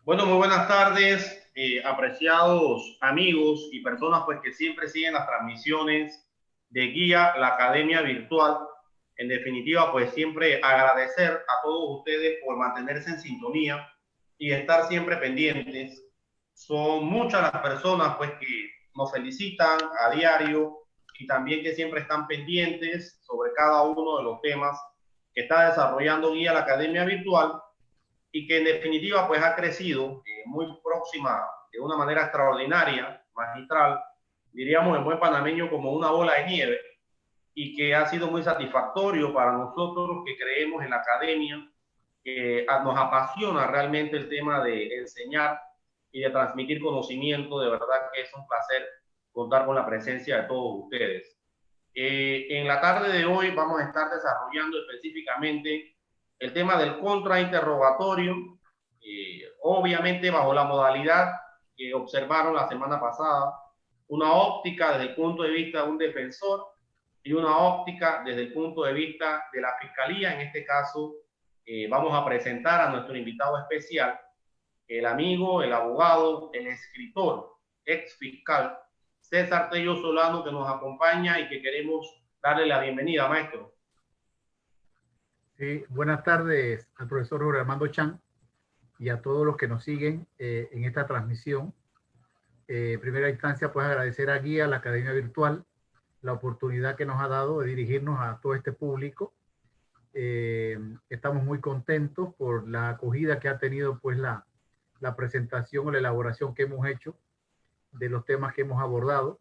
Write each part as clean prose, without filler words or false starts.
Bueno, muy buenas tardes, apreciados amigos y personas pues que siempre siguen las transmisiones de Guía, la Academia Virtual. En definitiva, pues siempre agradecer a todos ustedes por mantenerse en sintonía y estar siempre pendientes. Son muchas las personas pues que nos felicitan a diario y también que siempre están pendientes sobre cada uno de los temas que está desarrollando Guía, la Academia Virtual, y que en definitiva pues ha crecido muy próxima, de una manera extraordinaria, magistral, diríamos en buen panameño como una bola de nieve, y que ha sido muy satisfactorio para nosotros que creemos en la academia, que nos apasiona realmente el tema de enseñar y de transmitir conocimiento. De verdad que es un placer contar con la presencia de todos ustedes. En la tarde de hoy vamos a estar desarrollando específicamente el tema del contrainterrogatorio, obviamente bajo la modalidad que observaron la semana pasada, una óptica desde el punto de vista de un defensor y una óptica desde el punto de vista de la fiscalía. En este caso, vamos a presentar a nuestro invitado especial, el amigo, el abogado, el escritor, ex fiscal César Tello Solano, que nos acompaña y que queremos darle la bienvenida, maestro. Sí, buenas tardes al profesor Jorge Armando Chan y a todos los que nos siguen en esta transmisión. En primera instancia, pues agradecer a Guía, la Academia Virtual, la oportunidad que nos ha dado de dirigirnos a todo este público. Estamos muy contentos por la acogida que ha tenido pues la presentación o la elaboración que hemos hecho de los temas que hemos abordado.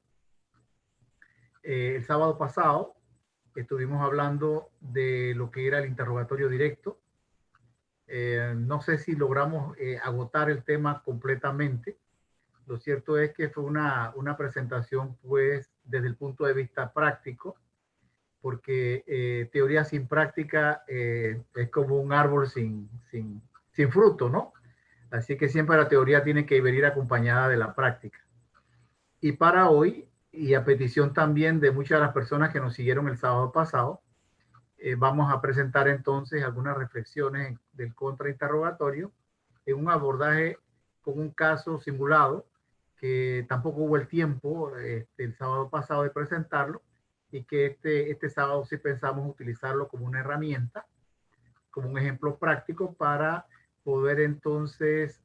El sábado pasado estuvimos hablando de lo que era el interrogatorio directo. No sé si logramos agotar el tema completamente. Lo cierto es que fue una presentación pues desde el punto de vista práctico, porque teoría sin práctica es como un árbol sin fruto, ¿no? Así que siempre la teoría tiene que venir acompañada de la práctica. Y para hoy, y a petición también de muchas de las personas que nos siguieron el sábado pasado, vamos a presentar entonces algunas reflexiones del contrainterrogatorio en un abordaje con un caso simulado que tampoco hubo el tiempo el sábado pasado de presentarlo, y que este sábado sí pensamos utilizarlo como una herramienta, como un ejemplo práctico para poder entonces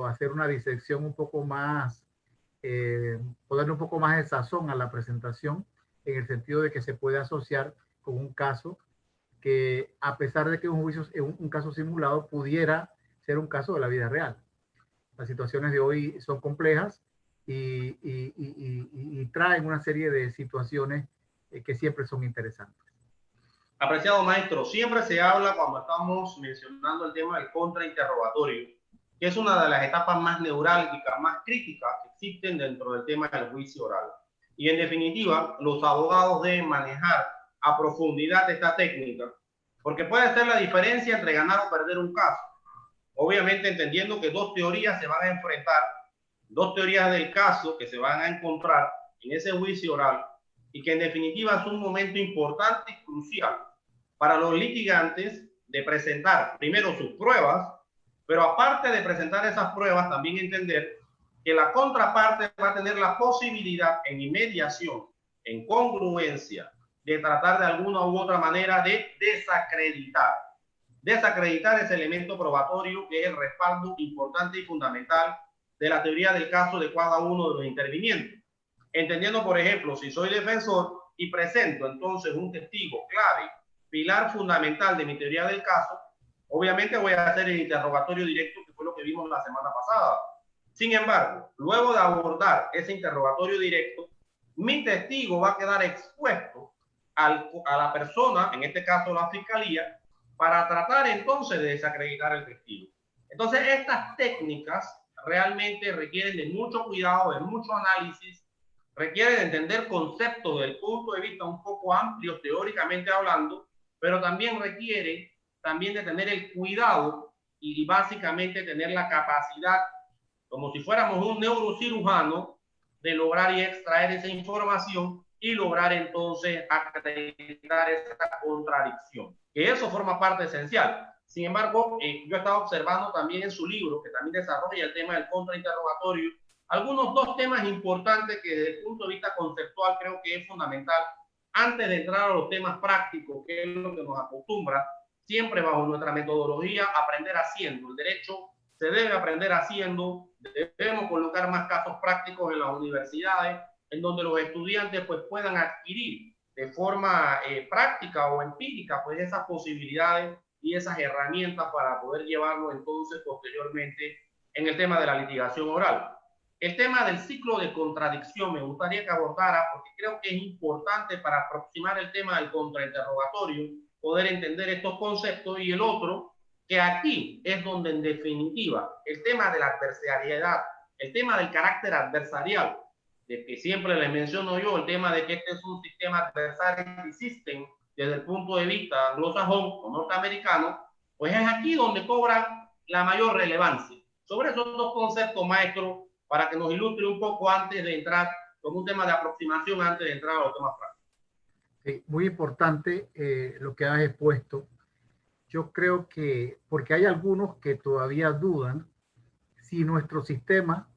hacer una disección un poco más, ponerle un poco más de sazón a la presentación, en el sentido de que se puede asociar con un caso que, a pesar de que un caso simulado, pudiera ser un caso de la vida real. Las situaciones de hoy son complejas y traen una serie de situaciones que siempre son interesantes. Apreciado maestro, siempre se habla cuando estamos mencionando el tema del contrainterrogatorio, que es una de las etapas más neurálgicas, más críticas que existen dentro del tema del juicio oral. Y en definitiva, los abogados deben manejar a profundidad esta técnica, porque puede ser la diferencia entre ganar o perder un caso. Obviamente entendiendo que dos teorías se van a enfrentar, dos teorías del caso que se van a encontrar en ese juicio oral, y que en definitiva es un momento importante y crucial para los litigantes de presentar primero sus pruebas, pero aparte de presentar esas pruebas, también entender que la contraparte va a tener la posibilidad en inmediación, en congruencia, de tratar de alguna u otra manera de desacreditar ese elemento probatorio que es el respaldo importante y fundamental de la teoría del caso de cada uno de los intervinientes. Entendiendo, por ejemplo, si soy defensor y presento entonces un testigo clave, pilar fundamental de mi teoría del caso, obviamente voy a hacer el interrogatorio directo, que fue lo que vimos la semana pasada. Sin embargo, luego de abordar ese interrogatorio directo, mi testigo va a quedar expuesto a la persona, en este caso la fiscalía, para tratar entonces de desacreditar el testigo. Entonces, estas técnicas realmente requieren de mucho cuidado, de mucho análisis, requieren entender conceptos desde el punto de vista un poco amplio, teóricamente hablando, pero también requiere también de tener el cuidado y básicamente tener la capacidad, como si fuéramos un neurocirujano, de lograr y extraer esa información y lograr entonces acreditar esa contradicción. Que eso forma parte esencial. Sin embargo, yo he estado observando también en su libro, que también desarrolla el tema del contrainterrogatorio, algunos dos temas importantes que desde el punto de vista conceptual creo que es fundamental antes de entrar a los temas prácticos, que es lo que nos acostumbra siempre bajo nuestra metodología, aprender haciendo. El derecho se debe aprender haciendo, debemos colocar más casos prácticos en las universidades, en donde los estudiantes pues puedan adquirir de forma práctica o empírica pues esas posibilidades y esas herramientas para poder llevarlo entonces posteriormente en el tema de la litigación oral. El tema del ciclo de contradicción me gustaría que abordara, porque creo que es importante para aproximar el tema del contrainterrogatorio, poder entender estos conceptos, y el otro, que aquí es donde en definitiva el tema de la adversariedad, el tema del carácter adversarial, de que siempre les menciono yo, el tema de que este es un sistema adversarial system desde el punto de vista anglosajón o norteamericano, pues es aquí donde cobra la mayor relevancia. Sobre esos dos conceptos, maestro, para que nos ilustre un poco antes de entrar con un tema de aproximación, antes de entrar a los temas prácticos. Sí, muy importante lo que has expuesto. Yo creo que, porque hay algunos que todavía dudan si nuestro sistema,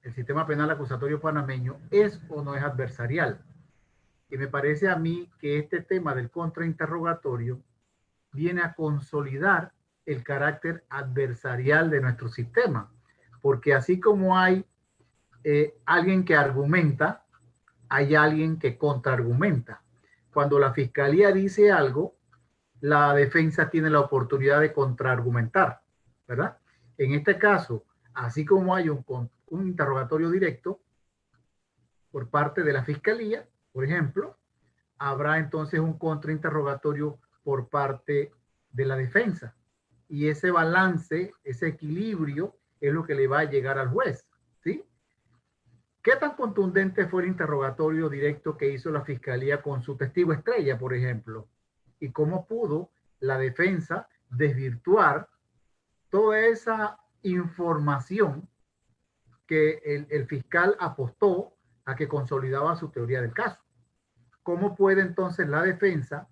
el sistema penal acusatorio panameño, es o no es adversarial. Y me parece a mí que este tema del contrainterrogatorio viene a consolidar el carácter adversarial de nuestro sistema. Porque así como hay alguien que argumenta, hay alguien que contraargumenta. Cuando la fiscalía dice algo, la defensa tiene la oportunidad de contraargumentar, ¿verdad? En este caso, así como hay un interrogatorio directo por parte de la fiscalía, por ejemplo, habrá entonces un contrainterrogatorio por parte de la defensa. Y ese balance, ese equilibrio es lo que le va a llegar al juez, ¿sí? ¿Qué tan contundente fue el interrogatorio directo que hizo la fiscalía con su testigo estrella, por ejemplo? ¿Y cómo pudo la defensa desvirtuar toda esa información que el fiscal apostó a que consolidaba su teoría del caso? ¿Cómo puede entonces la defensa,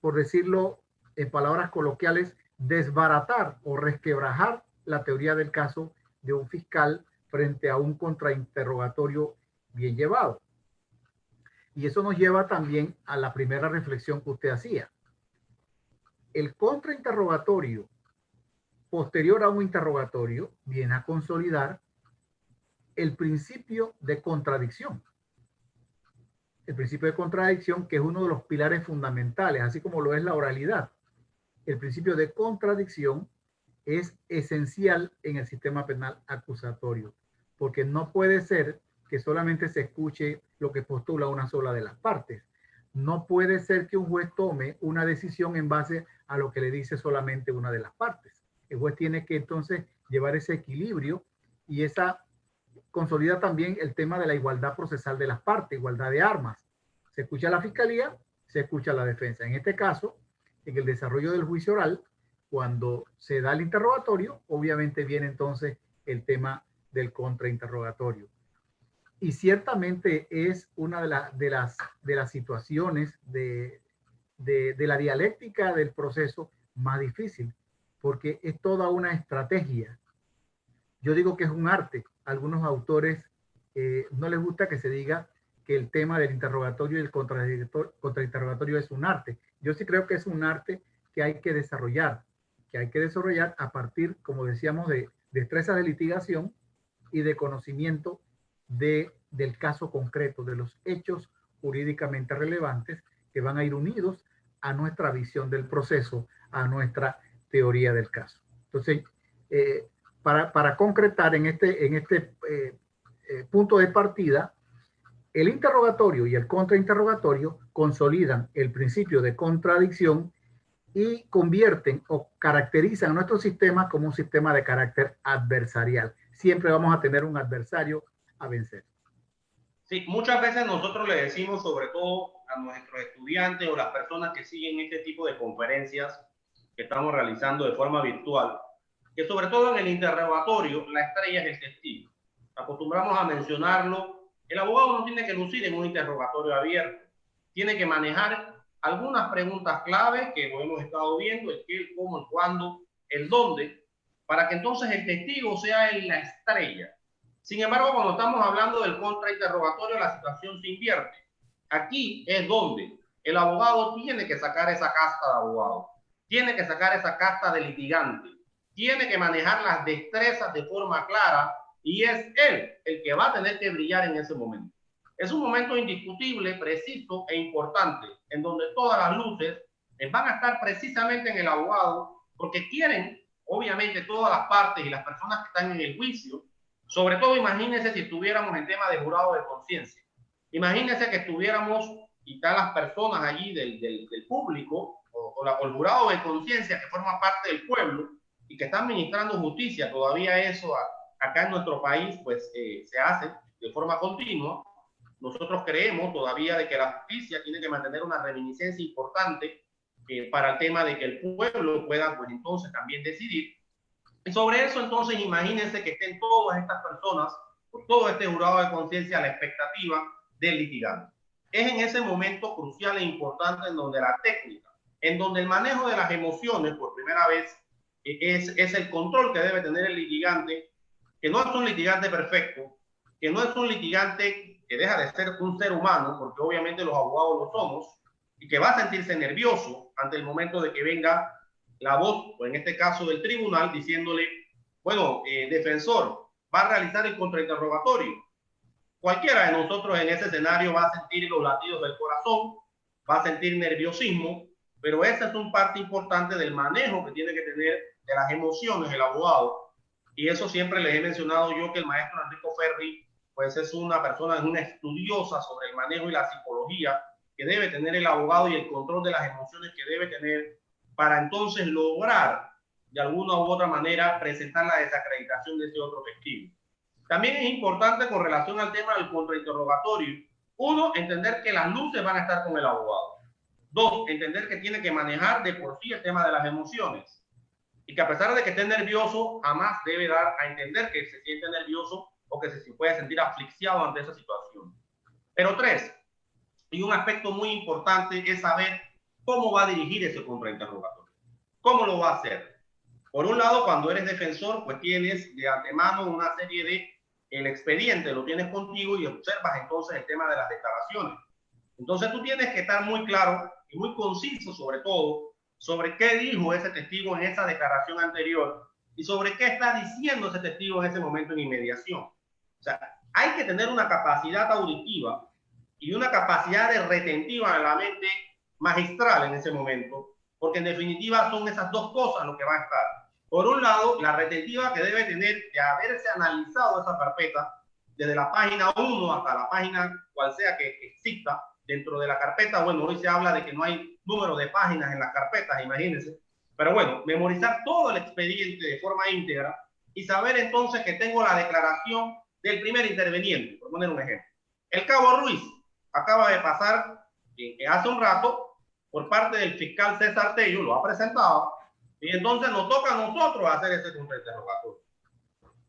por decirlo en palabras coloquiales, desbaratar o resquebrajar la teoría del caso de un fiscal frente a un contrainterrogatorio bien llevado? Y eso nos lleva también a la primera reflexión que usted hacía. El contrainterrogatorio posterior a un interrogatorio viene a consolidar el principio de contradicción. El principio de contradicción, que es uno de los pilares fundamentales, así como lo es la oralidad. El principio de contradicción es esencial en el sistema penal acusatorio, porque no puede ser que solamente se escuche lo que postula una sola de las partes. No puede ser que un juez tome una decisión en base a lo que le dice solamente una de las partes. El juez tiene que entonces llevar ese equilibrio, y esa consolida también el tema de la igualdad procesal de las partes, igualdad de armas. Se escucha a la fiscalía, se escucha a la defensa. En este caso, en el desarrollo del juicio oral, cuando se da el interrogatorio, obviamente viene entonces el tema del contrainterrogatorio. Y ciertamente es una de las situaciones de la dialéctica del proceso más difícil, porque es toda una estrategia. Yo digo que es un arte. Algunos autores no les gusta que se diga que el tema del interrogatorio y el contrainterrogatorio es un arte. Yo sí creo que es un arte que hay que desarrollar a partir, como decíamos, de destrezas de litigación y de conocimiento del caso concreto, de los hechos jurídicamente relevantes que van a ir unidos a nuestra visión del proceso, a nuestra teoría del caso. Entonces, para concretar en este punto de partida, el interrogatorio y el contrainterrogatorio consolidan el principio de contradicción y convierten o caracterizan a nuestro sistema como un sistema de carácter adversarial. Siempre vamos a tener un adversario a vencer. Sí, muchas veces nosotros le decimos, sobre todo a nuestros estudiantes o las personas que siguen este tipo de conferencias que estamos realizando de forma virtual, que sobre todo en el interrogatorio la estrella es el testigo. Acostumbramos a mencionarlo. El abogado no tiene que lucir en un interrogatorio abierto, tiene que manejar algunas preguntas clave que lo hemos estado viendo, el qué, el cómo, el cuándo, el dónde, para que entonces el testigo sea la estrella. Sin embargo, cuando estamos hablando del contrainterrogatorio, la situación se invierte. Aquí es donde el abogado tiene que sacar esa casta de abogado, tiene que sacar esa casta de litigante, tiene que manejar las destrezas de forma clara y es él el que va a tener que brillar en ese momento. Es un momento indiscutible, preciso e importante, en donde todas las luces van a estar precisamente en el abogado, porque quieren, obviamente, todas las partes y las personas que están en el juicio, sobre todo imagínense si estuviéramos en tema de jurado de conciencia. Imagínense que estuviéramos y están las personas allí del público o el jurado de conciencia que forma parte del pueblo y que están ministrando justicia. Todavía eso acá en nuestro país pues se hace de forma continua. Nosotros creemos todavía de que la justicia tiene que mantener una reminiscencia importante para el tema de que el pueblo pueda pues entonces también decidir. Y sobre eso entonces imagínense que estén todas estas personas, por todo este jurado de conciencia a la expectativa del litigante. Es en ese momento crucial e importante en donde la técnica, en donde el manejo de las emociones por primera vez es el control que debe tener el litigante, que no es un litigante perfecto, que no es un litigante que deja de ser un ser humano, porque obviamente los abogados lo somos, y que va a sentirse nervioso ante el momento de que venga la voz, o en este caso del tribunal, diciéndole, bueno, defensor, va a realizar el contrainterrogatorio. Cualquiera de nosotros en ese escenario va a sentir los latidos del corazón, va a sentir nerviosismo, pero esa es una parte importante del manejo que tiene que tener de las emociones el abogado. Y eso siempre les he mencionado yo, que el maestro Enrico Ferri pues es una persona, es una estudiosa sobre el manejo y la psicología que debe tener el abogado y el control de las emociones que debe tener para entonces lograr de alguna u otra manera presentar la desacreditación de ese otro testigo. También es importante con relación al tema del contrainterrogatorio, uno, entender que las luces van a estar con el abogado. Dos, entender que tiene que manejar de por sí el tema de las emociones y que a pesar de que esté nervioso, jamás debe dar a entender que se siente nervioso o que se puede sentir asfixiado ante esa situación. Pero tres, y un aspecto muy importante es saber cómo va a dirigir ese contrainterrogatorio. ¿Cómo lo va a hacer? Por un lado, cuando eres defensor, pues tienes de antemano una serie de, el expediente lo tienes contigo y observas entonces el tema de las declaraciones. Entonces tú tienes que estar muy claro y muy conciso sobre todo, sobre qué dijo ese testigo en esa declaración anterior y sobre qué está diciendo ese testigo en ese momento en inmediación. O sea, hay que tener una capacidad auditiva y una capacidad de retentiva en la mente magistral en ese momento, porque en definitiva son esas dos cosas lo que va a estar. Por un lado, la retentiva que debe tener de haberse analizado esa carpeta desde la página 1 hasta la página cual sea que exista dentro de la carpeta. Bueno, hoy se habla de que no hay número de páginas en las carpetas, imagínense. Pero bueno, memorizar todo el expediente de forma íntegra y saber entonces que tengo la declaración del primer interveniente, por poner un ejemplo. El cabo Ruiz acaba de pasar hace un rato por parte del fiscal César Tello, lo ha presentado, y entonces nos toca a nosotros hacer ese contrainterrogatorio.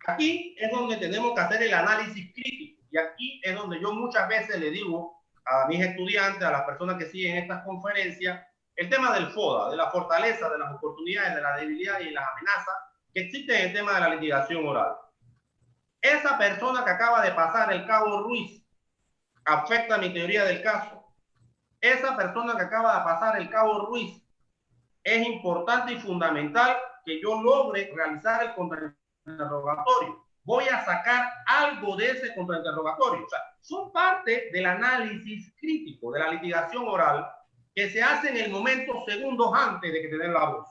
Aquí es donde tenemos que hacer el análisis crítico, y aquí es donde yo muchas veces le digo a mis estudiantes, a las personas que siguen estas conferencias, el tema del FODA, de la fortaleza, de las oportunidades, de la debilidad y las amenazas que existen en el tema de la litigación oral. Esa persona que acaba de pasar, el cabo Ruiz, afecta mi teoría del caso. Esa persona que acaba de pasar, el cabo Ruiz, es importante y fundamental que yo logre realizar el contrainterrogatorio. Voy a sacar algo de ese contrainterrogatorio. O sea, son parte del análisis crítico de la litigación oral que se hace en el momento segundos antes de que te den la voz.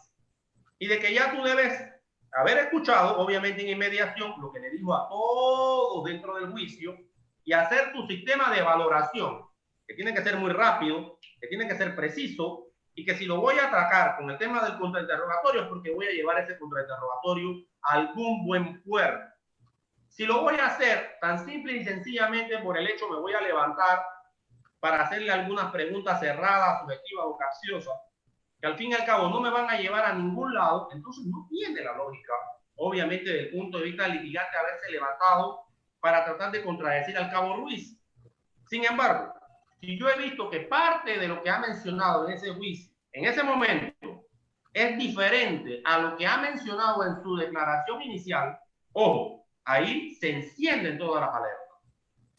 Y de que ya tú debes haber escuchado, obviamente en inmediación, lo que le digo a todos dentro del juicio y hacer tu sistema de valoración, que tiene que ser muy rápido, que tiene que ser preciso, y que si lo voy a atacar con el tema del contrainterrogatorio es porque voy a llevar ese contrainterrogatorio a algún buen puerto. Si lo voy a hacer tan simple y sencillamente por el hecho me voy a levantar para hacerle algunas preguntas cerradas, subjetivas o capciosas, que al fin y al cabo no me van a llevar a ningún lado, entonces no tiene la lógica, obviamente desde el punto de vista del litigante, haberse levantado para tratar de contradecir al cabo Ruiz. Sin embargo, si yo he visto que parte de lo que ha mencionado en ese juicio, en ese momento, es diferente a lo que ha mencionado en su declaración inicial, ojo, ahí se encienden todas las alertas.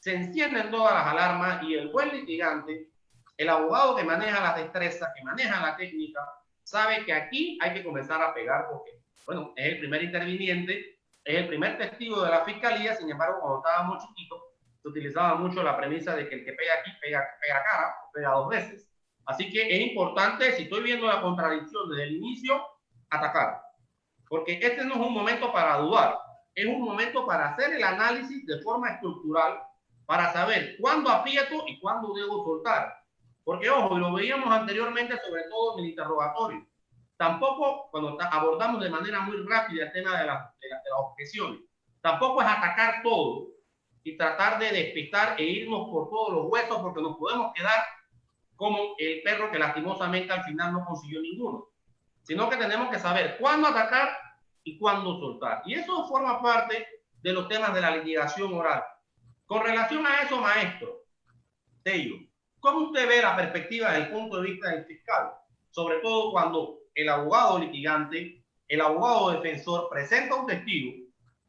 Se encienden todas las alarmas y el buen litigante, el abogado que maneja las destrezas, que maneja la técnica, sabe que aquí hay que comenzar a pegar porque, bueno, es el primer interviniente, es el primer testigo de la fiscalía. Sin embargo, cuando estábamos chiquitos, se utilizaba mucho la premisa de que el que pega aquí pega cara, pega dos veces. Así que es importante, si estoy viendo la contradicción desde el inicio, atacar. Porque este no es un momento para dudar, es un momento para hacer el análisis de forma estructural, para saber cuándo aprieto y cuándo debo soltar. Porque, ojo, lo veíamos anteriormente, sobre todo en el interrogatorio. Tampoco, cuando abordamos de manera muy rápida el tema de las objeciones, tampoco es atacar todo y tratar de despistar e irnos por todos los huesos, porque nos podemos quedar como el perro que lastimosamente al final no consiguió ninguno. Sino que tenemos que saber cuándo atacar y cuándo soltar. Y eso forma parte de los temas de la litigación oral. Con relación a eso, maestro Tello, ¿cómo usted ve la perspectiva desde el punto de vista del fiscal? Sobre todo cuando el abogado litigante, el abogado defensor presenta un testigo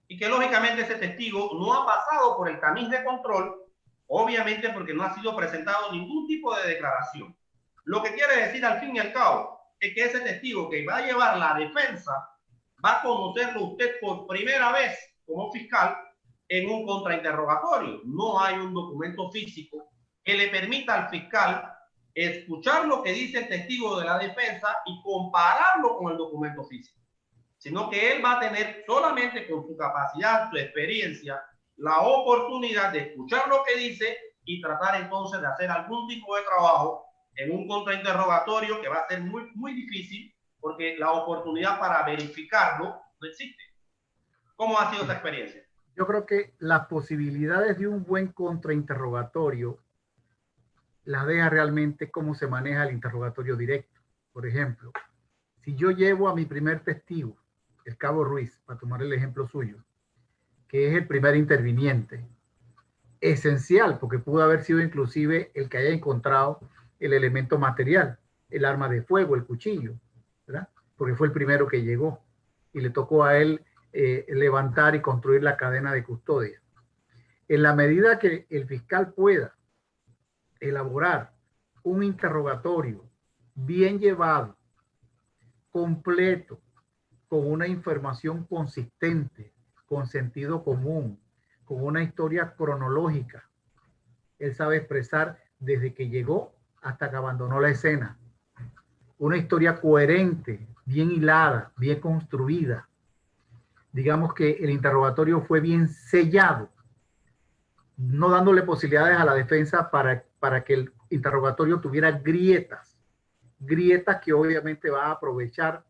y que lógicamente ese testigo no ha pasado por el tamiz de control, obviamente porque no ha sido presentado ningún tipo de declaración. Lo que quiere decir al fin y al cabo es que ese testigo que va a llevar la defensa va a conocerlo usted por primera vez como fiscal en un contrainterrogatorio. No hay un documento físico que le permita al fiscal escuchar lo que dice el testigo de la defensa y compararlo con el documento físico, sino que él va a tener solamente con su capacidad, su experiencia, la oportunidad de escuchar lo que dice y tratar entonces de hacer algún tipo de trabajo en un contrainterrogatorio que va a ser muy, muy difícil porque la oportunidad para verificarlo no existe. ¿Cómo ha sido esta experiencia? Yo creo que las posibilidades de un buen contrainterrogatorio las deja realmente cómo se maneja el interrogatorio directo. Por ejemplo, si yo llevo a mi primer testigo, el cabo Ruiz, para tomar el ejemplo suyo, que es el primer interviniente, esencial, porque pudo haber sido inclusive el que haya encontrado el elemento material, el arma de fuego, el cuchillo, ¿verdad? Porque fue el primero que llegó y le tocó a él levantar y construir la cadena de custodia. En la medida que el fiscal pueda elaborar un interrogatorio bien llevado, completo, con una información consistente, con sentido común, con una historia cronológica, él sabe expresar desde que llegó hasta que abandonó la escena. Una historia coherente, bien hilada, bien construida. Digamos que el interrogatorio fue bien sellado, no dándole posibilidades a la defensa para que el interrogatorio tuviera grietas que obviamente va a aprovechar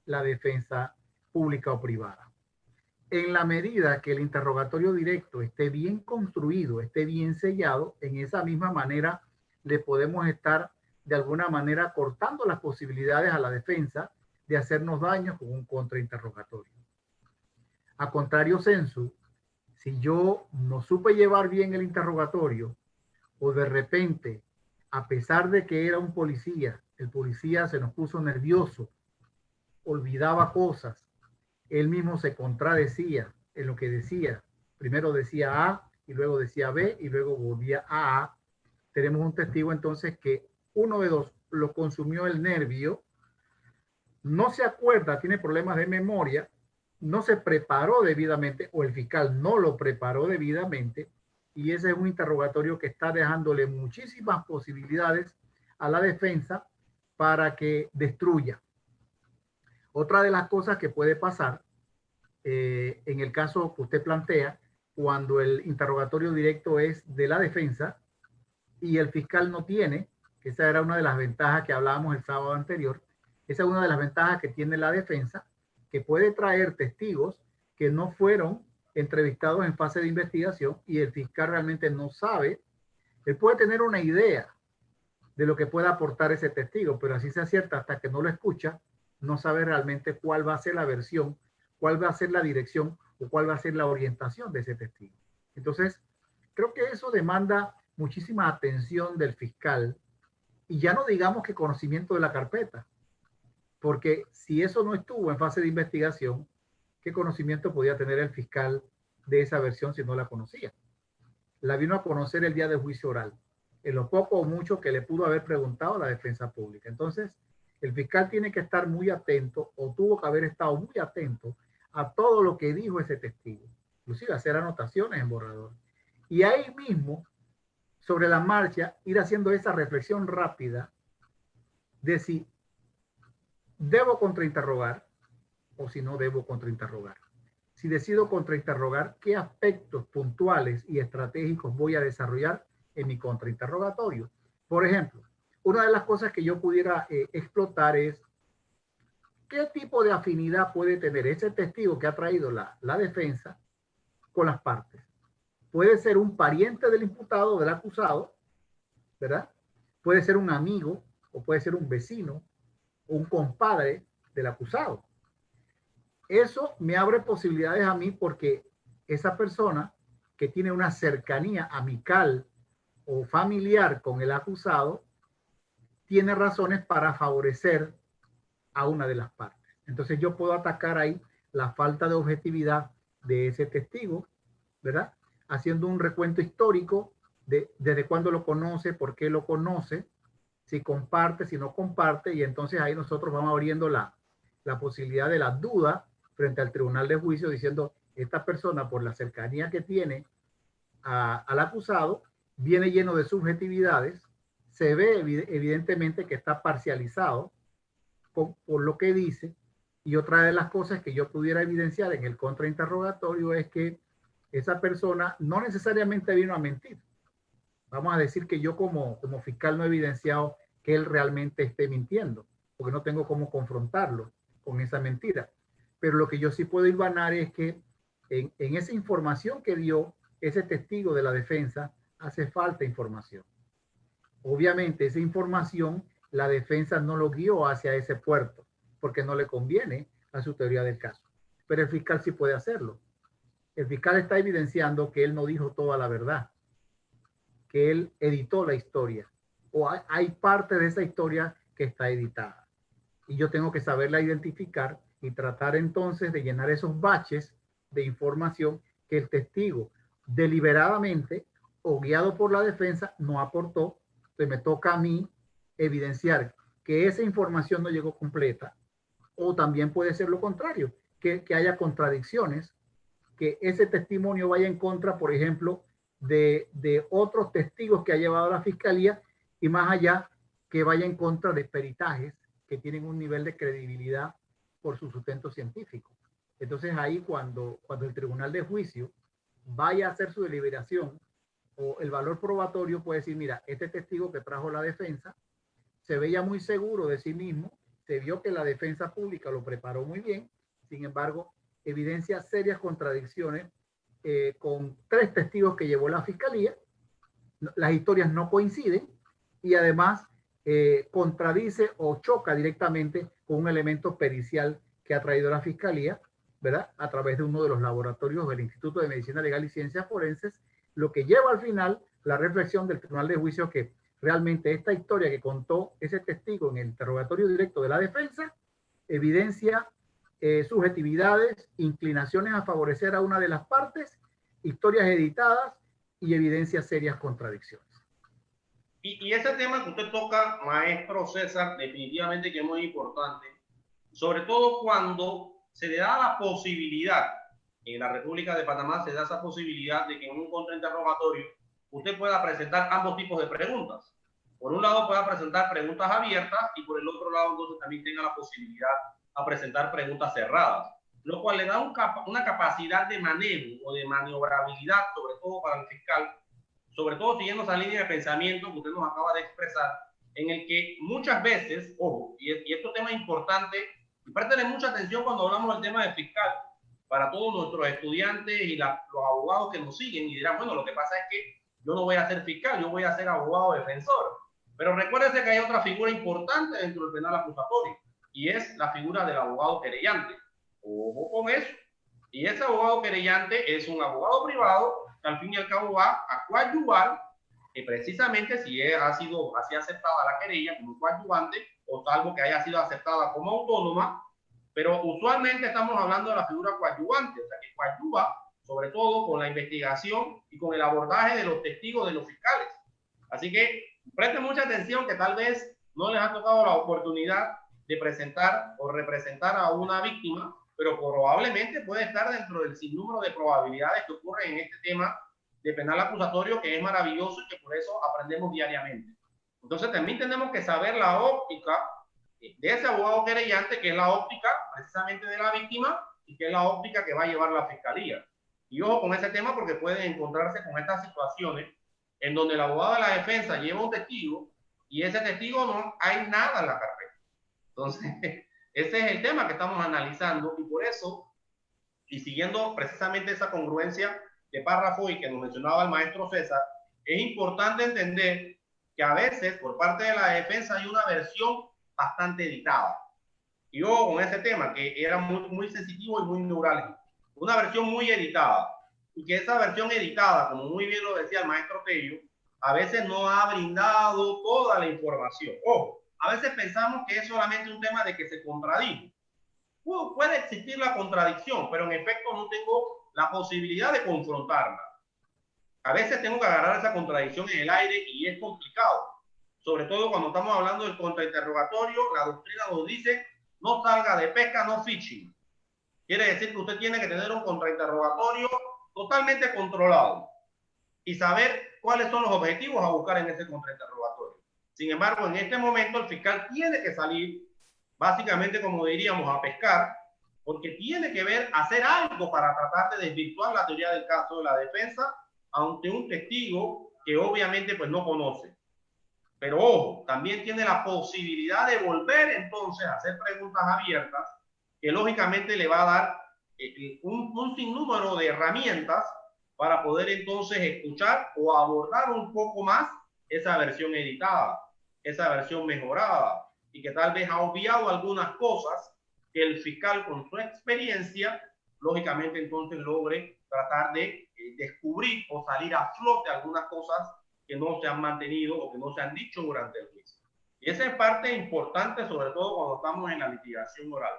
la defensa pública o privada. En la medida que el interrogatorio directo esté bien construido, esté bien sellado, en esa misma manera le podemos estar de alguna manera cortando las posibilidades a la defensa de hacernos daño con un contrainterrogatorio. A contrario sensu, si yo no supe llevar bien el interrogatorio o de repente, a pesar de que era un policía, el policía se nos puso nervioso, olvidaba cosas, él mismo se contradecía en lo que decía. Primero decía A y luego decía B y luego volvía a A. Tenemos un testigo entonces que uno de dos lo consumió el nervio, no se acuerda, tiene problemas de memoria, no se preparó debidamente o el fiscal no lo preparó debidamente y ese es un interrogatorio que está dejándole muchísimas posibilidades a la defensa para que destruya. Otra de las cosas que puede pasar en el caso que usted plantea, cuando el interrogatorio directo es de la defensa y el fiscal no tiene, que esa era una de las ventajas que hablábamos el sábado anterior, esa es una de las ventajas que tiene la defensa, que puede traer testigos que no fueron entrevistados en fase de investigación y el fiscal realmente no sabe, él puede tener una idea de lo que pueda aportar ese testigo, pero así se acierta hasta que no lo escucha, no sabe realmente cuál va a ser la versión, cuál va a ser la dirección o cuál va a ser la orientación de ese testigo. Entonces, creo que eso demanda muchísima atención del fiscal, y ya no digamos que conocimiento de la carpeta, porque si eso no estuvo en fase de investigación, ¿qué conocimiento podía tener el fiscal de esa versión si no la conocía? La vino a conocer el día del juicio oral, en lo poco o mucho que le pudo haber preguntado a la defensa pública. Entonces, el fiscal tiene que estar muy atento, o tuvo que haber estado muy atento a todo lo que dijo ese testigo, inclusive hacer anotaciones en borrador. Y ahí mismo, sobre la marcha, ir haciendo esa reflexión rápida de si debo contrainterrogar o si no debo contrainterrogar. Si decido contrainterrogar, ¿qué aspectos puntuales y estratégicos voy a desarrollar en mi contrainterrogatorio? Por ejemplo, una de las cosas que yo pudiera explotar es qué tipo de afinidad puede tener ese testigo que ha traído la defensa con las partes. Puede ser un pariente del imputado, del acusado, ¿verdad? Puede ser un amigo o puede ser un vecino o un compadre del acusado. Eso me abre posibilidades a mí porque esa persona que tiene una cercanía amical o familiar con el acusado tiene razones para favorecer a una de las partes. Entonces yo puedo atacar ahí la falta de objetividad de ese testigo, ¿verdad? Haciendo un recuento histórico de desde cuándo lo conoce, por qué lo conoce, si comparte, si no comparte, y entonces ahí nosotros vamos abriendo la posibilidad de la duda frente al tribunal de juicio diciendo, esta persona por la cercanía que tiene al acusado, viene lleno de subjetividades, se ve evidentemente que está parcializado por lo que dice, y otra de las cosas que yo pudiera evidenciar en el contrainterrogatorio es que esa persona no necesariamente vino a mentir. Vamos a decir que yo como fiscal no he evidenciado que él realmente esté mintiendo, porque no tengo cómo confrontarlo con esa mentira. Pero lo que yo sí puedo hilvanar es que en esa información que dio ese testigo de la defensa, hace falta información. Obviamente esa información la defensa no lo guió hacia ese puerto, porque no le conviene a su teoría del caso. Pero el fiscal sí puede hacerlo. El fiscal está evidenciando que él no dijo toda la verdad, que él editó la historia, o hay parte de esa historia que está editada. Y yo tengo que saberla identificar y tratar entonces de llenar esos baches de información que el testigo deliberadamente o guiado por la defensa no aportó. Entonces me toca a mí evidenciar que esa información no llegó completa, o también puede ser lo contrario, que haya contradicciones, que ese testimonio vaya en contra, por ejemplo, de otros testigos que ha llevado la fiscalía, y más allá, que vaya en contra de peritajes que tienen un nivel de credibilidad por su sustento científico. Entonces ahí cuando el tribunal de juicio vaya a hacer su deliberación, o el valor probatorio puede decir, mira, este testigo que trajo la defensa se veía muy seguro de sí mismo, se vio que la defensa pública lo preparó muy bien, sin embargo, evidencia serias contradicciones con 3 testigos que llevó la fiscalía, las historias no coinciden y además contradice o choca directamente con un elemento pericial que ha traído la fiscalía, ¿verdad? A través de uno de los laboratorios del Instituto de Medicina Legal y Ciencias Forenses, lo que lleva al final la reflexión del tribunal de juicio que realmente esta historia que contó ese testigo en el interrogatorio directo de la defensa evidencia subjetividades, inclinaciones a favorecer a una de las partes, historias editadas y evidencia serias contradicciones. Y ese tema que usted toca, maestro César, definitivamente que es muy importante, sobre todo cuando se le da la posibilidad, en la República de Panamá se da esa posibilidad de que en un contrainterrogatorio usted pueda presentar ambos tipos de preguntas. Por un lado pueda presentar preguntas abiertas y por el otro lado entonces también tenga la posibilidad a presentar preguntas cerradas, lo cual le da una capacidad de manejo o de maniobrabilidad, sobre todo para el fiscal, sobre todo siguiendo esa línea de pensamiento que usted nos acaba de expresar, en el que muchas veces, ojo, y este tema es importante, y préstale mucha atención cuando hablamos del tema del fiscal, para todos nuestros estudiantes y los abogados que nos siguen y dirán, bueno, lo que pasa es que yo no voy a ser fiscal, yo voy a ser abogado defensor. Pero recuérdense que hay otra figura importante dentro del penal acusatorio, y es la figura del abogado querellante. Ojo con eso. Y ese abogado querellante es un abogado privado que al fin y al cabo va a coadyuvar precisamente si ha sido así aceptada la querella como coadyuvante o salvo que haya sido aceptada como autónoma, pero usualmente estamos hablando de la figura coadyuvante, o sea, que coadyuva sobre todo con la investigación y con el abordaje de los testigos de los fiscales. Así que presten mucha atención que tal vez no les ha tocado la oportunidad de presentar o representar a una víctima, pero probablemente puede estar dentro del sinnúmero de probabilidades que ocurren en este tema de penal acusatorio, que es maravilloso y que por eso aprendemos diariamente. Entonces también tenemos que saber la óptica de ese abogado querellante, que es la óptica precisamente de la víctima y que es la óptica que va a llevar la fiscalía. Y ojo con ese tema porque pueden encontrarse con estas situaciones en donde el abogado de la defensa lleva un testigo y ese testigo no hay nada en la carpeta. Entonces, ese es el tema que estamos analizando y por eso, y siguiendo precisamente esa congruencia de párrafo y que nos mencionaba el maestro César, es importante entender que a veces por parte de la defensa hay una versión bastante editada. Y ojo con ese tema que era muy sensitivo y muy neurálgico. Una versión muy editada. Y que esa versión editada, como muy bien lo decía el maestro Tello, a veces no ha brindado toda la información. Ojo, a veces pensamos que es solamente un tema de que se contradijo. Puede existir la contradicción, pero en efecto no tengo la posibilidad de confrontarla. A veces tengo que agarrar esa contradicción en el aire y es complicado. Sobre todo cuando estamos hablando del contrainterrogatorio, la doctrina nos dice no salga de pesca, no fishing. Quiere decir que usted tiene que tener un contrainterrogatorio totalmente controlado y saber cuáles son los objetivos a buscar en ese contrainterrogatorio. Sin embargo, en este momento el fiscal tiene que salir, básicamente como diríamos, a pescar, porque tiene que ver, hacer algo para tratar de desvirtuar la teoría del caso de la defensa ante un testigo que obviamente pues no conoce. Pero ojo, también tiene la posibilidad de volver entonces a hacer preguntas abiertas que lógicamente le va a dar un sinnúmero de herramientas para poder entonces escuchar o abordar un poco más esa versión editada, esa versión mejorada y que tal vez ha obviado algunas cosas que el fiscal con su experiencia lógicamente entonces logre tratar de descubrir o salir a flote algunas cosas que no se han mantenido o que no se han dicho durante el juicio. Y esa es parte importante, sobre todo cuando estamos en la litigación oral.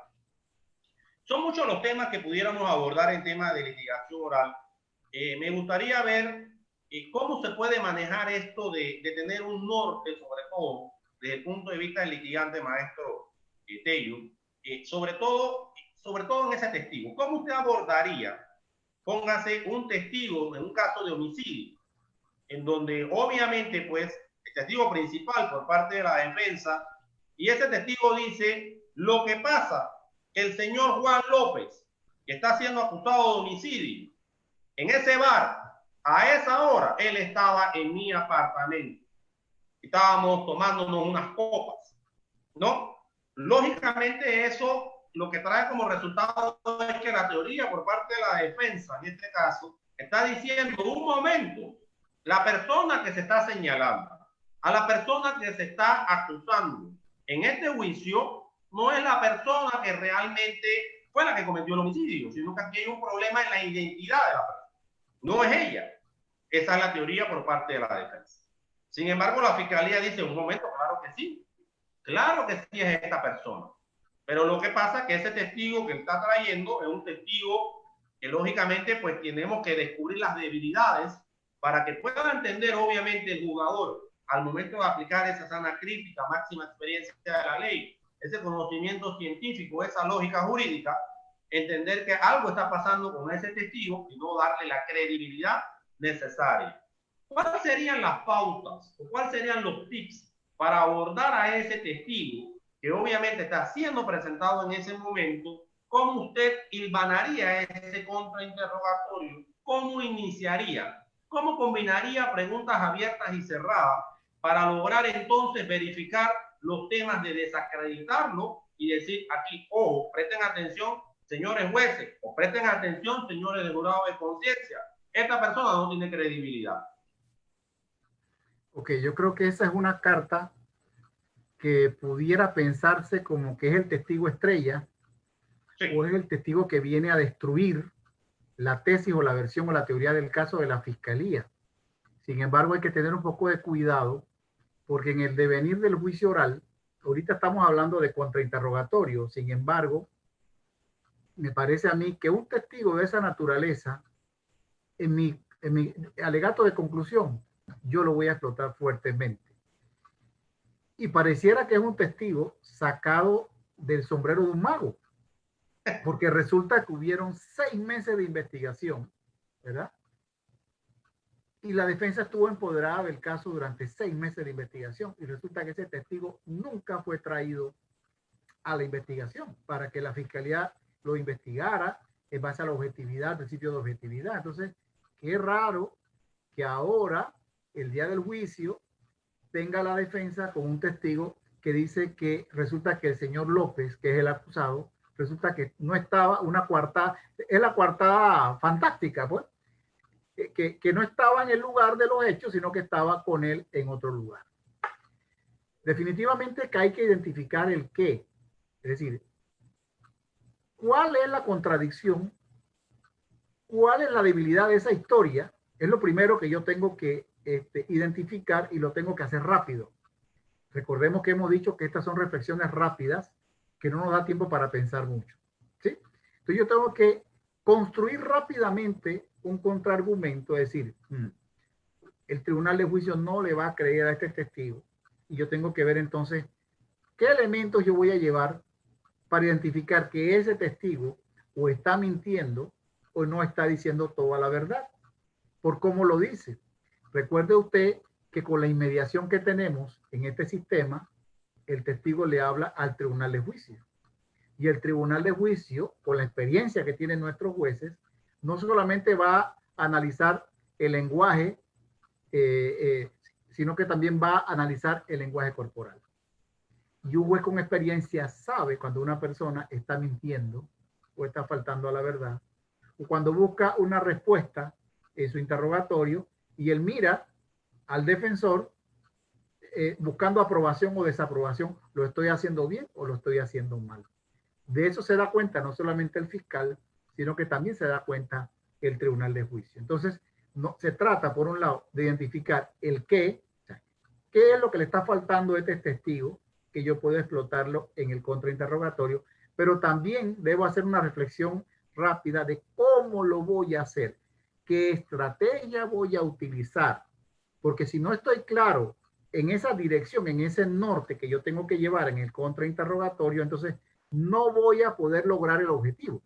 Son muchos los temas que pudiéramos abordar en tema de litigación oral. Me gustaría ver cómo se puede manejar esto de tener un norte, sobre todo desde el punto de vista del litigante, maestro Tello, sobre todo en ese testigo. ¿Cómo usted abordaría, póngase, un testigo en un caso de homicidio, en donde obviamente pues el testigo principal por parte de la defensa y ese testigo dice lo que pasa, el señor Juan López, que está siendo acusado de homicidio, en ese bar, a esa hora, él estaba en mi apartamento. Estábamos tomándonos unas copas, ¿no? Lógicamente eso lo que trae como resultado es que la teoría por parte de la defensa, en este caso, está diciendo, un momento, la persona que se está señalando, a la persona que se está acusando en este juicio, no es la persona que realmente fue la que cometió el homicidio, sino que aquí hay un problema en la identidad de la persona. No es ella. Esa es la teoría por parte de la defensa. Sin embargo, la fiscalía dice, un momento, claro que sí. Claro que sí es esta persona. Pero lo que pasa es que ese testigo que está trayendo es un testigo que lógicamente pues tenemos que descubrir las debilidades para que pueda entender obviamente el jugador al momento de aplicar esa sana crítica, máxima experiencia de la ley, ese conocimiento científico, esa lógica jurídica, entender que algo está pasando con ese testigo y no darle la credibilidad necesaria. ¿Cuáles serían las pautas o cuáles serían los tips para abordar a ese testigo que obviamente está siendo presentado en ese momento? ¿Cómo usted hilvanaría ese contrainterrogatorio? ¿Cómo iniciaría? ¿Cómo combinaría preguntas abiertas y cerradas para lograr entonces verificar los temas de desacreditarlo y decir aquí, ojo, presten atención, señores jueces, o presten atención, señores de jurado de conciencia, esta persona no tiene credibilidad? Ok, yo creo que esa es una carta que pudiera pensarse como que es el testigo estrella, sí, o es el testigo que viene a destruir la tesis o la versión o la teoría del caso de la fiscalía. Sin embargo, hay que tener un poco de cuidado porque en el devenir del juicio oral, ahorita estamos hablando de contrainterrogatorio. Sin embargo, me parece a mí que un testigo de esa naturaleza, en mi alegato de conclusión, yo lo voy a explotar fuertemente. Y pareciera que es un testigo sacado del sombrero de un mago, porque resulta que hubieron 6 meses de investigación, ¿verdad? Y la defensa estuvo empoderada del caso durante 6 meses de investigación y resulta que ese testigo nunca fue traído a la investigación para que la fiscalía lo investigara en base a la objetividad, principio de objetividad. Entonces, qué raro que ahora, el día del juicio, tenga la defensa con un testigo que dice que resulta que el señor López, que es el acusado, resulta que no estaba una coartada, es la coartada fantástica, pues, que no estaba en el lugar de los hechos, sino que estaba con él en otro lugar. Definitivamente que hay que identificar el qué, es decir, cuál es la contradicción, cuál es la debilidad de esa historia, es lo primero que yo tengo que identificar y lo tengo que hacer rápido. Recordemos que hemos dicho que estas son reflexiones rápidas, que no nos da tiempo para pensar mucho, ¿sí? Entonces yo tengo que construir rápidamente un contraargumento, es decir, el tribunal de juicio no le va a creer a este testigo y yo tengo que ver entonces qué elementos yo voy a llevar para identificar que ese testigo o está mintiendo o no está diciendo toda la verdad, por cómo lo dice. Recuerde usted que con la inmediación que tenemos en este sistema, el testigo le habla al tribunal de juicio. Y el tribunal de juicio, con la experiencia que tienen nuestros jueces, no solamente va a analizar el lenguaje, sino que también va a analizar el lenguaje corporal. Y un juez con experiencia sabe cuando una persona está mintiendo o está faltando a la verdad, o cuando busca una respuesta en su interrogatorio y él mira al defensor buscando aprobación o desaprobación, ¿lo estoy haciendo bien o lo estoy haciendo mal? De eso se da cuenta no solamente el fiscal, sino que también se da cuenta el tribunal de juicio. Entonces, no, se trata, por un lado, de identificar el qué, o sea, qué es lo que le está faltando a este testigo, que yo puedo explotarlo en el contrainterrogatorio, pero también debo hacer una reflexión rápida de cómo lo voy a hacer, qué estrategia voy a utilizar, porque si no estoy claro en esa dirección, en ese norte que yo tengo que llevar en el contrainterrogatorio, entonces no voy a poder lograr el objetivo.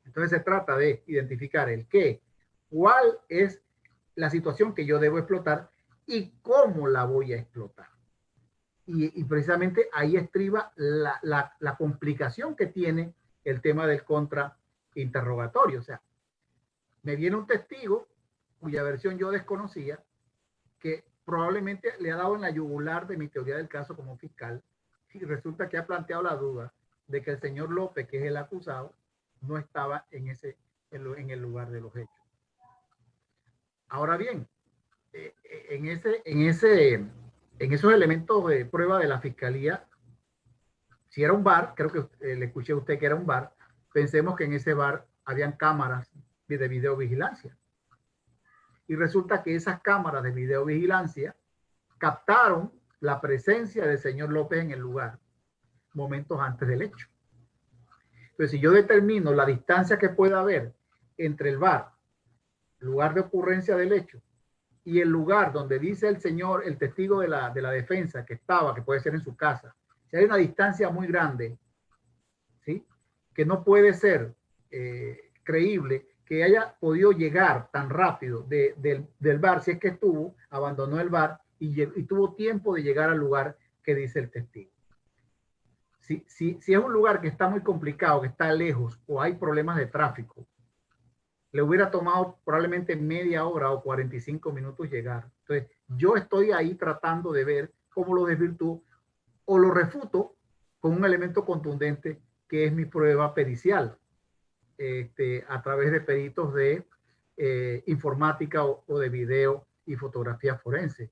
Entonces se trata de identificar el qué, cuál es la situación que yo debo explotar y cómo la voy a explotar. Y precisamente ahí estriba la complicación que tiene el tema del contrainterrogatorio. O sea, me viene un testigo cuya versión yo desconocía, que probablemente le ha dado en la yugular de mi teoría del caso como fiscal, y resulta que ha planteado la duda de que el señor López, que es el acusado, no estaba en el lugar de los hechos. Ahora bien, en esos elementos de prueba de la fiscalía, si era un bar, creo que le escuché a usted que era un bar, pensemos que en ese bar habían cámaras de videovigilancia. Y resulta que esas cámaras de videovigilancia captaron la presencia del señor López en el lugar momentos antes del hecho. Entonces, si yo determino la distancia que pueda haber entre el bar, lugar de ocurrencia del hecho, y el lugar donde dice el señor, el testigo de la defensa que estaba, que puede ser en su casa, si hay una distancia muy grande, ¿sí?, que no puede ser creíble que haya podido llegar tan rápido del bar, si es que estuvo, abandonó el bar y tuvo tiempo de llegar al lugar que dice el testigo. Si es un lugar que está muy complicado, que está lejos o hay problemas de tráfico, le hubiera tomado probablemente media hora o 45 minutos llegar. Entonces, yo estoy ahí tratando de ver cómo lo desvirtúo o lo refuto con un elemento contundente que es mi prueba pericial, a través de peritos de informática o de video y fotografía forense.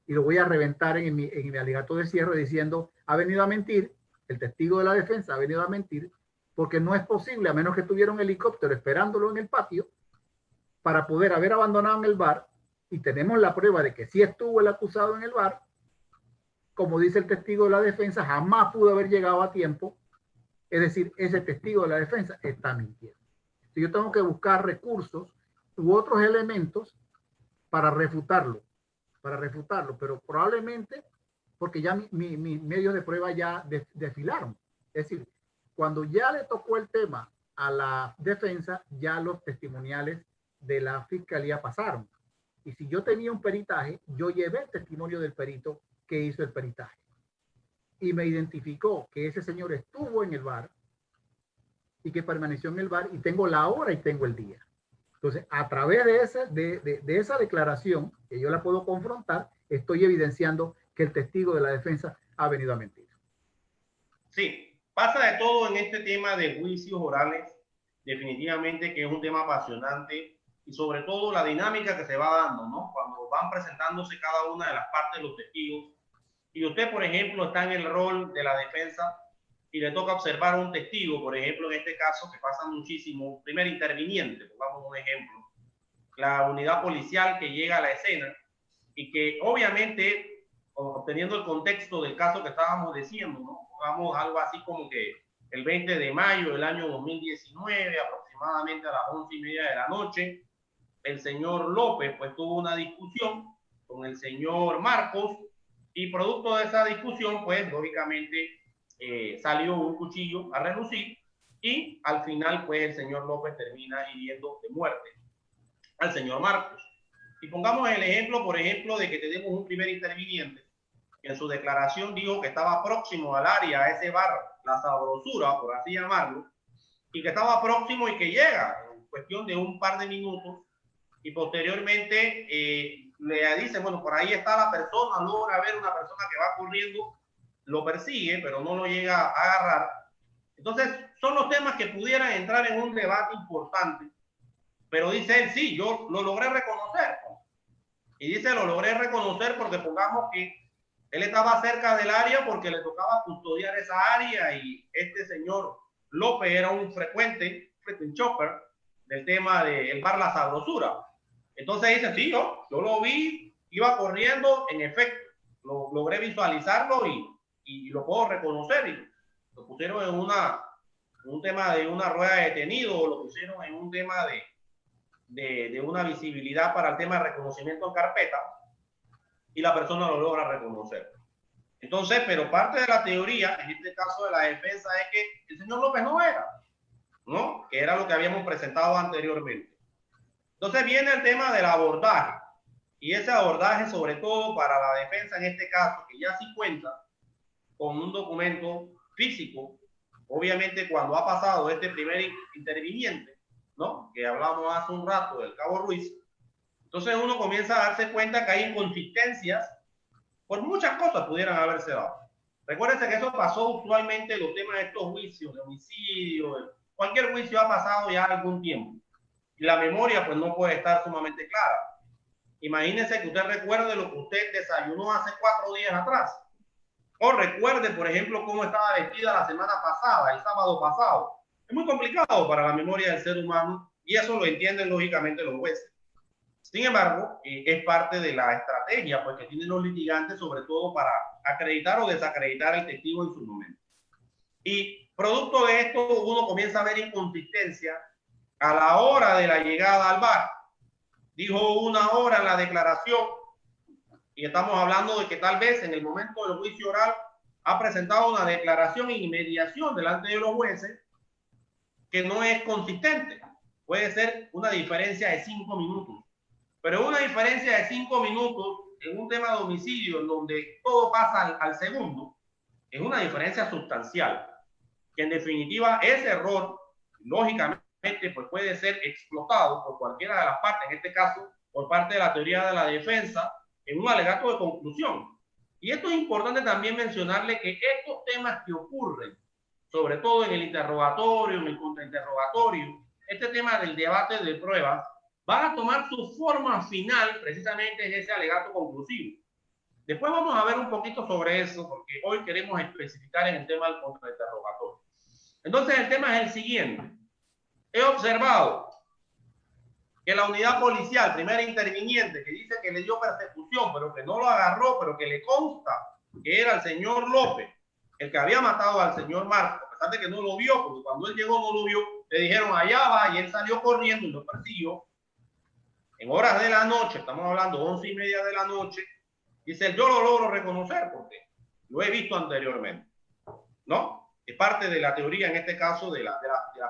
Y lo voy a reventar en mi alegato de cierre diciendo, ha venido a mentir, el testigo de la defensa ha venido a mentir, porque no es posible, a menos que tuviera un helicóptero esperándolo en el patio, para poder haber abandonado en el bar y tenemos la prueba de que sí estuvo el acusado en el bar, como dice el testigo de la defensa, jamás pudo haber llegado a tiempo. Es decir, ese testigo de la defensa está mintiendo. Si yo tengo que buscar recursos u otros elementos para refutarlo, pero probablemente porque ya mis medios de prueba ya desfilaron. Es decir, cuando ya le tocó el tema a la defensa, ya los testimoniales de la fiscalía pasaron. Y si yo tenía un peritaje, yo llevé el testimonio del perito que hizo el peritaje. Y me identificó que ese señor estuvo en el bar y que permaneció en el bar, y tengo la hora y tengo el día. Entonces, a través de esa declaración, que yo la puedo confrontar, estoy evidenciando que el testigo de la defensa ha venido a mentir. Sí, pasa de todo en este tema de juicios orales, definitivamente que es un tema apasionante, y sobre todo la dinámica que se va dando, ¿no? Cuando van presentándose cada una de las partes de los testigos, y usted, por ejemplo, está en el rol de la defensa y le toca observar a un testigo, por ejemplo, en este caso, que pasa muchísimo, primer interviniente, pongamos un ejemplo, la unidad policial que llega a la escena y que obviamente, obteniendo el contexto del caso que estábamos diciendo, ¿no? Pongamos algo así como que el 20 de mayo del año 2019, aproximadamente a las 11:30 de la noche, el señor López pues tuvo una discusión con el señor Marcos, y producto de esa discusión pues lógicamente salió un cuchillo a relucir, y al final pues el señor López termina hiriendo de muerte al señor Marcos. Y pongamos el ejemplo, por ejemplo, de que tenemos un primer interviniente que en su declaración dijo que estaba próximo al área, a ese bar, La Sabrosura, por así llamarlo, y que estaba próximo y que llega en cuestión de un par de minutos, y posteriormente le dice, bueno, por ahí está la persona, logra ver una persona que va corriendo, lo persigue, pero no lo llega a agarrar. Entonces, son los temas que pudieran entrar en un debate importante, pero dice él, sí, yo lo logré reconocer. Y dice, lo logré reconocer porque pongamos que él estaba cerca del área porque le tocaba custodiar esa área, y este señor López era un frequent shopper del tema del bar La Sabrosura. Entonces dice, sí, yo lo vi, iba corriendo, en efecto, logré visualizarlo y lo puedo reconocer. Y lo pusieron en un tema de una rueda de detenido, o lo pusieron en un tema de una visibilidad para el tema de reconocimiento en carpeta, y la persona lo logra reconocer. Entonces, pero parte de la teoría, en este caso de la defensa, es que el señor López no era, ¿no? Que era lo que habíamos presentado anteriormente. Entonces viene el tema del abordaje, y ese abordaje sobre todo para la defensa en este caso, que ya sí cuenta con un documento físico, obviamente cuando ha pasado este primer interviniente, ¿no? Que hablamos hace un rato del Cabo Ruiz, entonces uno comienza a darse cuenta que hay inconsistencias, por muchas cosas pudieran haberse dado. Recuérdense que eso pasó usualmente, los temas de estos juicios, de homicidio, cualquier juicio ha pasado ya algún tiempo, y la memoria pues no puede estar sumamente clara. Imagínense que usted recuerde lo que usted desayunó hace 4 días atrás, o recuerde, por ejemplo, cómo estaba vestida la semana pasada, el sábado pasado. Es muy complicado para la memoria del ser humano, y eso lo entienden lógicamente los jueces. Sin embargo, es parte de la estrategia pues, que tienen los litigantes, sobre todo para acreditar o desacreditar al testigo en su momento. Y producto de esto, uno comienza a ver inconsistencia a la hora de la llegada al bar. Dijo 1 hora en la declaración, y estamos hablando de que tal vez en el momento del juicio oral ha presentado una declaración en inmediación delante de los jueces que no es consistente. Puede ser una diferencia de 5 minutos. Pero una diferencia de 5 minutos en un tema de homicidio en donde todo pasa al segundo, es una diferencia sustancial, que en definitiva ese error, lógicamente, pues puede ser explotado por cualquiera de las partes, en este caso, por parte de la teoría de la defensa, en un alegato de conclusión. Y esto es importante también mencionarle, que estos temas que ocurren, sobre todo en el interrogatorio, en el contrainterrogatorio, este tema del debate de pruebas, van a tomar su forma final precisamente en ese alegato conclusivo. Después vamos a ver un poquito sobre eso, porque hoy queremos especificar en el tema del contrainterrogatorio. Entonces el tema es el siguiente. He observado que la unidad policial, primera interviniente, que dice que le dio persecución, pero que no lo agarró, pero que le consta que era el señor López, el que había matado al señor Marcos, a pesar de que no lo vio, porque cuando él llegó no lo vio, le dijeron allá va, y él salió corriendo y lo persiguió. En horas de la noche, estamos hablando 11:30 de la noche, dice, yo lo logro reconocer porque lo he visto anteriormente, ¿no? Es parte de la teoría, en este caso, de la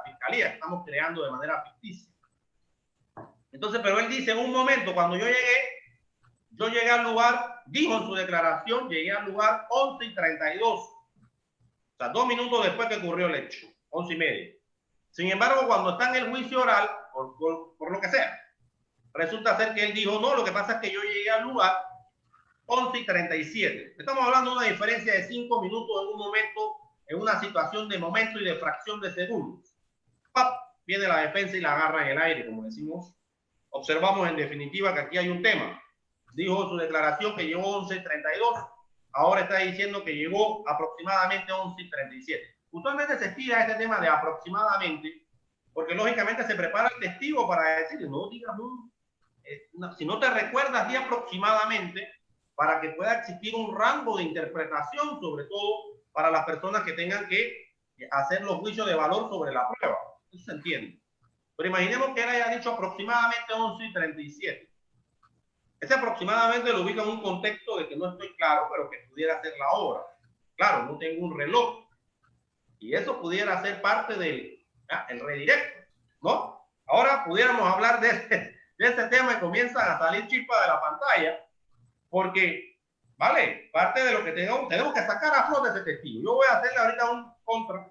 fiscalía, que estamos creando de manera ficticia. Entonces, pero él dice, en un momento, cuando yo llegué al lugar, dijo en su declaración, llegué al lugar 11:32. O sea, 2 minutos después que ocurrió el hecho, 11:30. Sin embargo, cuando está en el juicio oral, por lo que sea, resulta ser que él dijo, no, lo que pasa es que yo llegué al lugar 11:37. Estamos hablando de una diferencia de 5 minutos en un momento, en una situación de momento y de fracción de segundos. ¡Pap! Viene la defensa y la agarra en el aire, como decimos. Observamos en definitiva que aquí hay un tema. Dijo en su declaración que llegó 11:32, ahora está diciendo que llegó aproximadamente 11:37. Usualmente se estira este tema de aproximadamente, porque lógicamente se prepara el testigo para decir, no digas, si no te recuerdas, di aproximadamente, para que pueda existir un rango de interpretación, sobre todo para las personas que tengan que hacer los juicios de valor sobre la prueba. Eso se entiende. Pero imaginemos que él haya dicho aproximadamente 11:37. Ese aproximadamente lo ubica en un contexto de que no estoy claro, pero que pudiera ser la hora. Claro, no tengo un reloj. Y eso pudiera ser parte del el redirecto, ¿no? Ahora pudiéramos hablar de este tema y comienzan a salir chispas de la pantalla, porque, vale, parte de lo que tenemos que sacar a flote ese testigo. Yo voy a hacerle ahorita un contra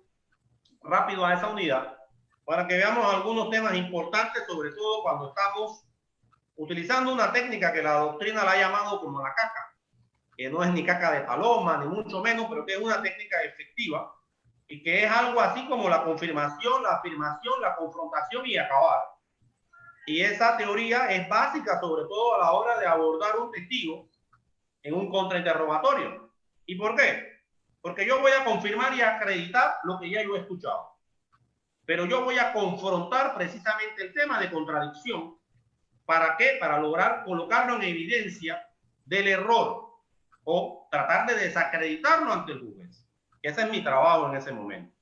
rápido a esa unidad, para que veamos algunos temas importantes, sobre todo cuando estamos utilizando una técnica que la doctrina la ha llamado como la caca, que no es ni caca de paloma, ni mucho menos, pero que es una técnica efectiva y que es algo así como la confirmación, la afirmación, la confrontación y acabar. Y esa teoría es básica, sobre todo a la hora de abordar un testigo en un contrainterrogatorio. ¿Y por qué? Porque yo voy a confirmar y acreditar lo que ya yo he escuchado. Pero yo voy a confrontar precisamente el tema de contradicción. ¿Para qué? Para lograr colocarlo en evidencia del error o tratar de desacreditarlo ante el juez. Ese es mi trabajo en ese momento.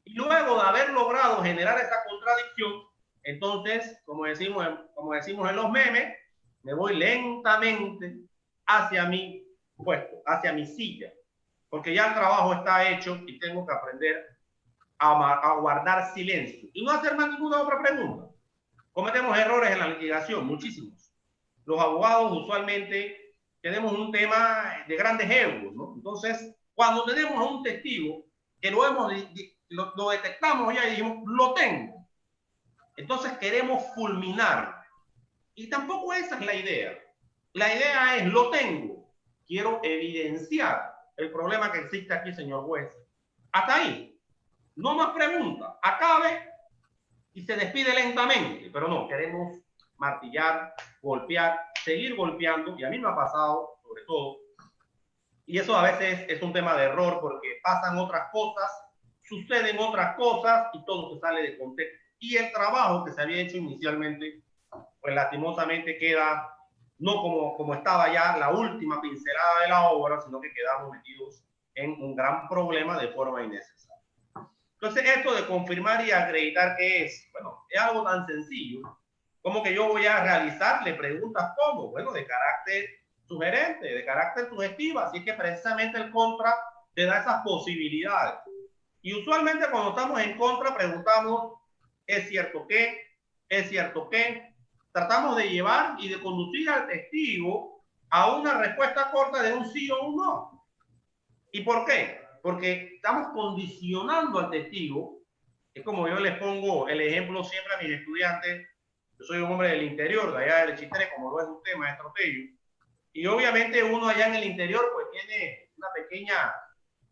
Y luego de haber logrado generar esa contradicción, entonces, como decimos en los memes, me voy lentamente hacia mi puesto, hacia mi silla, porque ya el trabajo está hecho y tengo que aprender a guardar silencio y no hacer más ninguna otra pregunta. Cometemos errores en la litigación, muchísimos. Los abogados usualmente tenemos un tema de grandes egos, ¿no? Entonces, cuando tenemos a un testigo que lo detectamos ya y dijimos, lo tengo. Entonces queremos fulminar. Y tampoco esa es la idea. La idea es, lo tengo. Quiero evidenciar el problema que existe aquí, señor juez. Hasta ahí. No más preguntas. Acabe y se despide lentamente. Pero no, queremos martillar, golpear, seguir golpeando. Y a mí me ha pasado, sobre todo. Y eso a veces es un tema de error porque pasan otras cosas, suceden otras cosas y todo se sale de contexto. Y el trabajo que se había hecho inicialmente, pues lastimosamente queda no como estaba ya la última pincelada de la obra, sino que quedamos metidos en un gran problema de forma innecesaria. Entonces, esto de confirmar y acreditar, ¿qué es? Bueno, es algo tan sencillo como que yo voy a realizarle preguntas como, bueno, de carácter sugerente, de carácter sugestivo, así que precisamente el contra te da esas posibilidades. Y usualmente cuando estamos en contra preguntamos, ¿es cierto qué? ¿Es cierto qué? Tratamos de llevar y de conducir al testigo a una respuesta corta de un sí o un no. ¿Y por qué? Porque estamos condicionando al testigo. Es como yo les pongo el ejemplo siempre a mis estudiantes. Yo soy un hombre del interior, de allá del Chitré, como lo es usted, maestro Tello. Y obviamente uno allá en el interior pues tiene una pequeña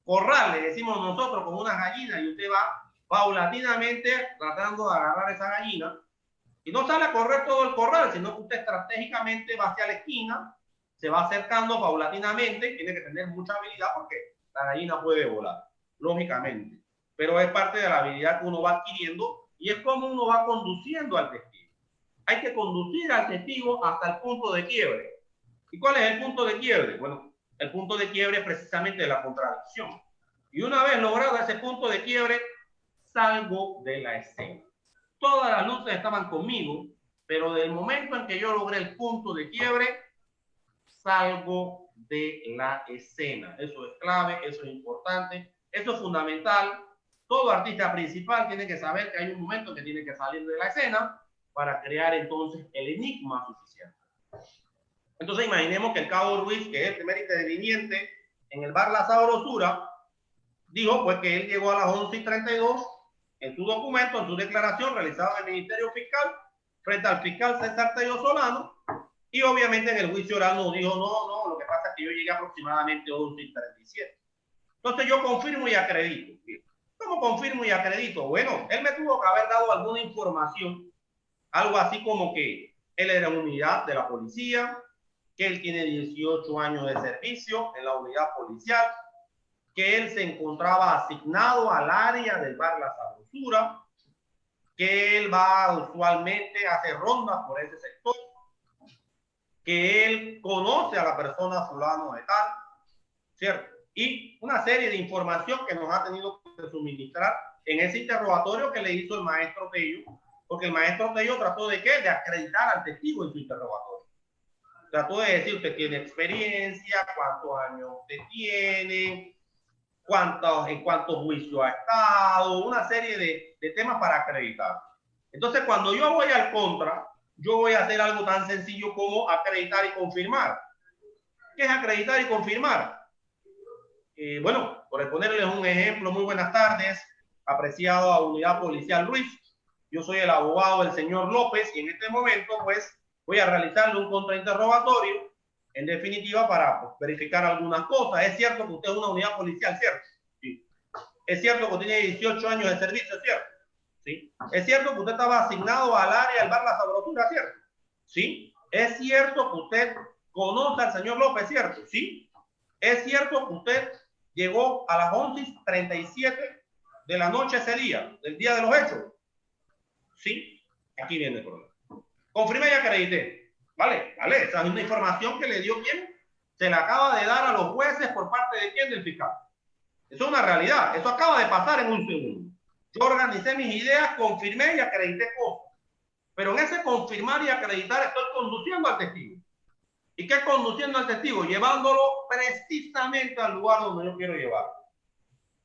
corral, le decimos nosotros, con unas gallinas, y usted va paulatinamente tratando de agarrar esa gallina. Y no sale a correr todo el corral, sino que usted estratégicamente va hacia la esquina, se va acercando paulatinamente, tiene que tener mucha habilidad porque la gallina puede volar, lógicamente. Pero es parte de la habilidad que uno va adquiriendo y es como uno va conduciendo al testigo. hay que conducir al testigo hasta el punto de quiebre. ¿Y cuál es el punto de quiebre? Bueno, el punto de quiebre es precisamente la contradicción. Y una vez logrado ese punto de quiebre, salgo de la escena. Todas las luces estaban conmigo, pero del momento en que yo logré el punto de quiebre, salgo de la escena. Eso es clave, eso es importante, eso es fundamental. Todo artista principal tiene que saber que hay un momento que tiene que salir de la escena para crear entonces el enigma suficiente. Entonces imaginemos que el Cabo Ruiz, que es el primer interviniente en el bar La Sabrosura, dijo pues que él llegó a las 11:32 en su documento, en su declaración realizada en el Ministerio Fiscal, frente al fiscal César Tello Solano, y obviamente en el juicio oral nos dijo, no, lo que pasa es que yo llegué aproximadamente a 11:37. Entonces yo confirmo y acredito. ¿Cómo confirmo y acredito? Bueno, él me tuvo que haber dado alguna información, algo así como que él era unidad de la policía, que él tiene 18 años de servicio en la unidad policial, que él se encontraba asignado al área del bar La Sabrosura, que él va usualmente a hacer rondas por ese sector, que él conoce a la persona fulano de tal, ¿cierto? Y una serie de información que nos ha tenido que suministrar en ese interrogatorio que le hizo el maestro Tello, porque el maestro Tello trató de ¿qué? De acreditar al testigo en su interrogatorio. Trató de decir, usted tiene experiencia, cuántos años usted tiene, en cuántos juicios ha estado, una serie de temas para acreditar. Entonces, cuando yo voy al contra, yo voy a hacer algo tan sencillo como acreditar y confirmar. ¿Qué es acreditar y confirmar? Bueno, por ponerles un ejemplo, muy buenas tardes, apreciado a Unidad Policial Ruiz. Yo soy el abogado del señor López y en este momento, pues, voy a realizarle un contrainterrogatorio, en definitiva, para pues, verificar algunas cosas. Es cierto que usted es una unidad policial, ¿cierto? Sí. Es cierto que tiene 18 años de servicio, ¿cierto? Sí. Es cierto que usted estaba asignado al área del bar La Sabrosura, ¿cierto? Sí. Es cierto que usted conoce al señor López, ¿cierto? Sí. Es cierto que usted llegó a las 11:37 de la noche ese día, del día de los hechos. Sí, aquí viene el problema. Confirmé y acredité. Vale, esa es una información que le dio quién, se la acaba de dar a los jueces por parte de quién, del fiscal. Eso es una realidad, eso acaba de pasar en un segundo. Yo organicé mis ideas, confirmé y acredité cosas. Pero en ese confirmar y acreditar estoy conduciendo al testigo. ¿Y qué conduciendo al testigo? Llevándolo precisamente al lugar donde yo quiero llevarlo.